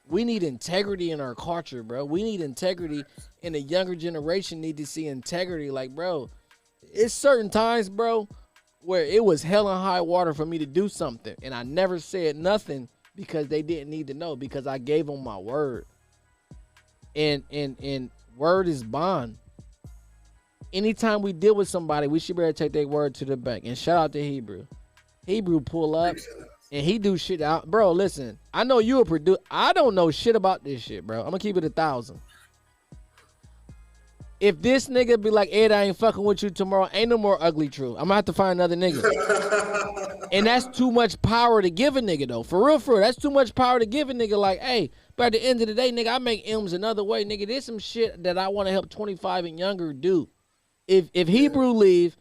We need integrity in our culture, bro. We need integrity, and the younger generation need to see integrity. Like, bro, It's certain times, bro, where it was hell and high water for me to do something, and I never said nothing because they didn't need to know, because I gave them my word. And word is bond. Anytime we deal with somebody, we should better take their word to the bank. And shout out to Hebrew. Hebrew pull up and he do shit out. Bro, listen, I know you a producer. I don't know shit about this shit, bro. I'm gonna keep it 1,000. If this nigga be like, Ed, I ain't fucking with you tomorrow, ain't no more ugly truth. I'm gonna have to find another nigga. And that's too much power to give a nigga, though. For real, that's too much power to give a nigga. Like, hey, but at the end of the day, nigga, I make M's another way. Nigga, there's some shit that I want to help 25 and younger do. If Hebrew leave,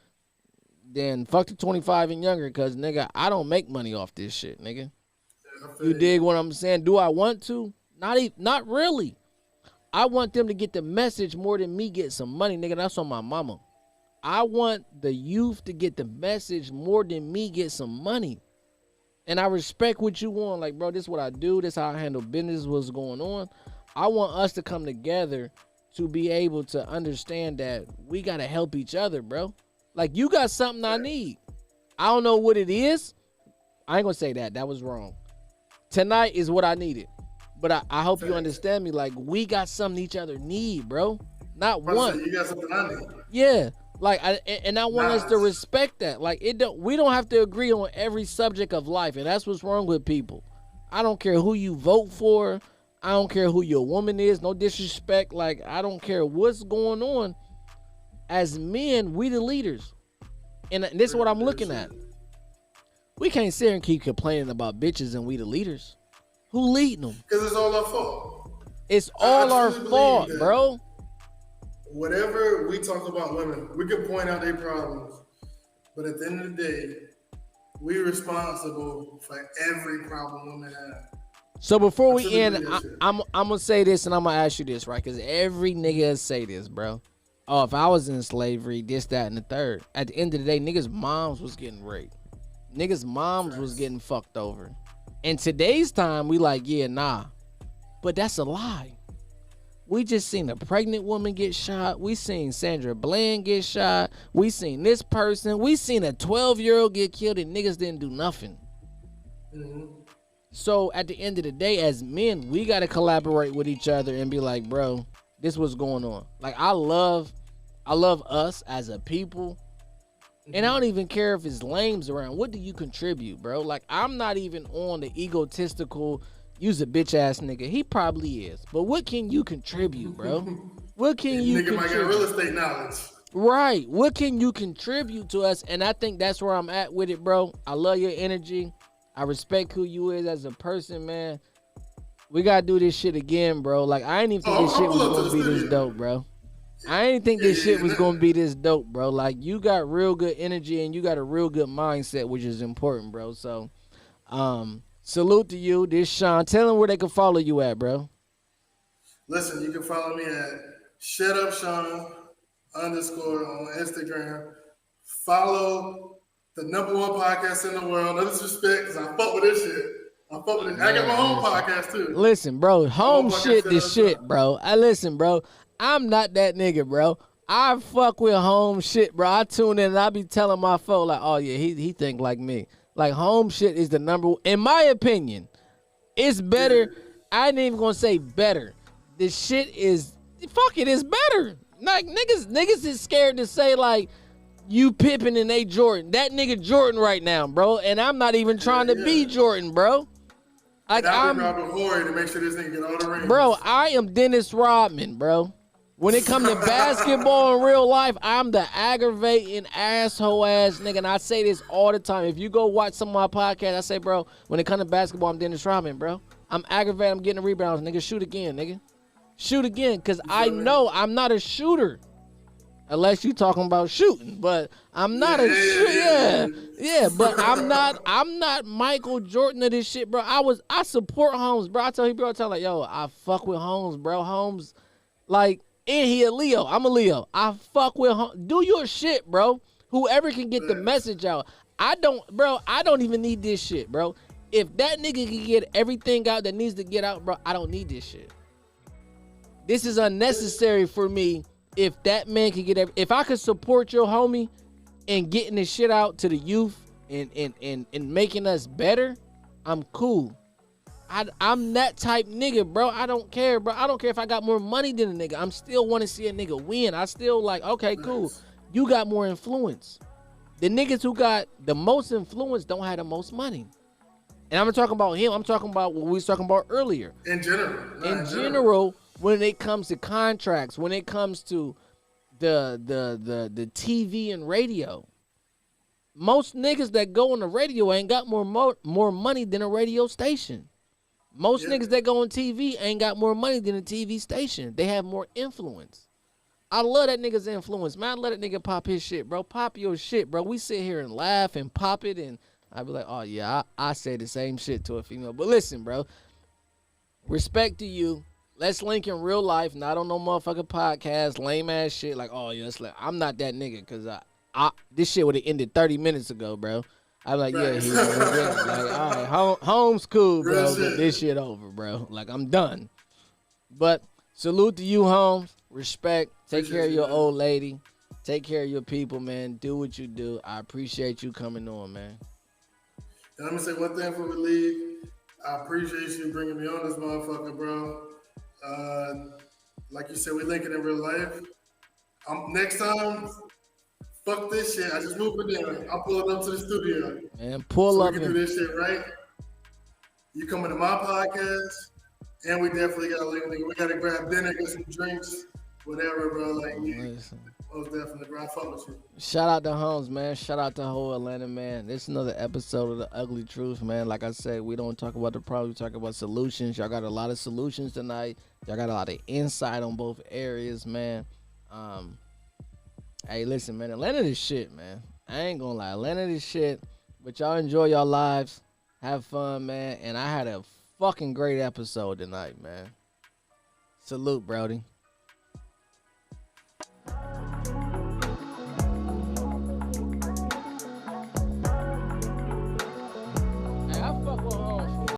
then fuck the 25 and younger, because, nigga, I don't make money off this shit, nigga. You dig what I'm saying? Do I want to? Not really. I want them to get the message more than me get some money, nigga. That's on my mama. I want the youth to get the message more than me get some money. And I respect what you want. Like, bro, this is what I do. This is how I handle business, what's going on. I want us to come together to be able to understand that we got to help each other, bro. Like, you got something I need. I don't know what it is. I ain't going to say that. That was wrong. Tonight is what I needed. But I hope you understand me. Like, we got something each other need, bro. Not one. You got something I need. Yeah. Like, I want us to respect that. Like, we don't have to agree on every subject of life, and that's what's wrong with people. I don't care who you vote for. I don't care who your woman is. No disrespect. Like, I don't care what's going on. As men, we the leaders. And this is what I'm looking at. We can't sit here and keep complaining about bitches and we the leaders. Who leading them? Because it's all our fault. It's all our fault, bro. Whatever we talk about women, we can point out their problems, but at the end of the day, we're responsible for every problem women have. So before we end, I'm gonna say this and I'm gonna ask you this, right? Because every nigga say this, bro. Oh, if I was in slavery, this, that, and the third. At the end of the day, niggas' moms was getting raped. Niggas' moms was getting fucked over. In today's time, we like, yeah, nah. But that's a lie. We just seen a pregnant woman get shot. We seen Sandra Bland get shot. We seen this person. We seen a 12-year-old get killed and niggas didn't do nothing. Mm-hmm. So at the end of the day, as men, we got to collaborate with each other and be like, bro, this what's going on. Like, I love us as a people. And I don't even care if it's lames around. What do you contribute, bro? Like, I'm not even on the egotistical, use a bitch ass nigga. He probably is. But what can you contribute, bro? What can you contribute? Nigga might got real estate knowledge. Right. What can you contribute to us? And I think that's where I'm at with it, bro. I love your energy. I respect who you is as a person, man. We got to do this shit again, bro. Like, I didn't even think this shit was going to be this dope, bro. I didn't think this shit was going to be this dope, bro. Like, you got real good energy and you got a real good mindset, which is important, bro. So, salute to you. This Sean. Tell them where they can follow you at, bro. Listen, you can follow me at ShutUpSean_ on Instagram. Follow the #1 podcast in the world. No disrespect, because I fuck with this shit. I fuck with it. I got my home podcast, too. Listen, bro. Home shit the shit, bro. Listen, bro. I'm not that nigga, bro. I fuck with home shit, bro. I tune in and I be telling my folk, like, oh, yeah, he think like me. Like, home shit is the number, in my opinion, it's better. I ain't even gonna say better. This shit is, fuck it, it's better. Like, niggas is scared to say, like, you Pippen and they Jordan. That nigga Jordan right now, bro. And I'm not even trying to be Jordan, bro. Like, I'm Horry to make sure this nigga get all the rings. Bro, I am Dennis Rodman, bro. When it comes to basketball in real life, I'm the aggravating asshole ass nigga. And I say this all the time. If you go watch some of my podcasts, I say, bro, when it comes to basketball, I'm Dennis Rodman, bro. I'm aggravated. I'm getting the rebounds, nigga. Shoot again, nigga. Shoot again, because I know I'm not a shooter. Unless you talking about shooting. But I'm not a shooter. Yeah, but I'm not Michael Jordan of this shit, bro. I support Holmes, bro. I tell you, bro, like, yo, I fuck with Holmes, bro. Holmes, like, and he a Leo. I'm a Leo. I fuck with him. Do your shit, bro. Whoever can get the message out. I don't even need this shit, bro. If that nigga can get everything out that needs to get out, bro, I don't need this shit. This is unnecessary for me if that man could get if I could support your homie and getting this shit out to the youth and making us better, I'm cool. I'm that type nigga, bro. I don't care, bro. I don't care if I got more money than a nigga. I'm still want to see a nigga win. I still like, okay, cool. You got more influence. The niggas who got the most influence don't have the most money. And I'm talking about him. I'm talking about what we was talking about earlier. In general. In general, when it comes to contracts, when it comes to the TV and radio, most niggas that go on the radio ain't got more money than a radio station. Most niggas that go on TV ain't got more money than a TV station. They have more influence. I love that nigga's influence, man. I let that nigga pop his shit, bro. Pop your shit, bro. We sit here and laugh and pop it, and I be like, oh, yeah, I say the same shit to a female. But listen, bro, respect to you. Let's link in real life, not on no motherfucking podcast, lame ass shit. Like, oh, yeah, I'm not that nigga, because this shit would have ended 30 minutes ago, bro. I'm like, yeah, like, all right, home's cool, bro, but this shit over, bro. Like, I'm done. But salute to you, Holmes. Respect. Take care of your old lady. Take care of your people, man. Do what you do. I appreciate you coming on, man. And let me say one thing before we leave. I appreciate you bringing me on this motherfucker, bro. Like you said, we linking in real life. Next time, fuck this shit. I just moved it in. I'll pull it up to the studio. Man, pull up. We can do this shit, right? You coming to my podcast, and we definitely got to link. We got to grab dinner, get some drinks, whatever, bro. Like, most definitely, bro. I fuck with you. Shout out to Holmes, man. Shout out to whole Atlanta, man. This is another episode of The Ugly Truth, man. Like I said, we don't talk about the problem. We talk about solutions. Y'all got a lot of solutions tonight. Y'all got a lot of insight on both areas, man. Hey, listen, man. Atlanta this shit, man. I ain't gonna lie. Atlanta this shit. But y'all enjoy your lives. Have fun, man. And I had a fucking great episode tonight, man. Salute, Brody.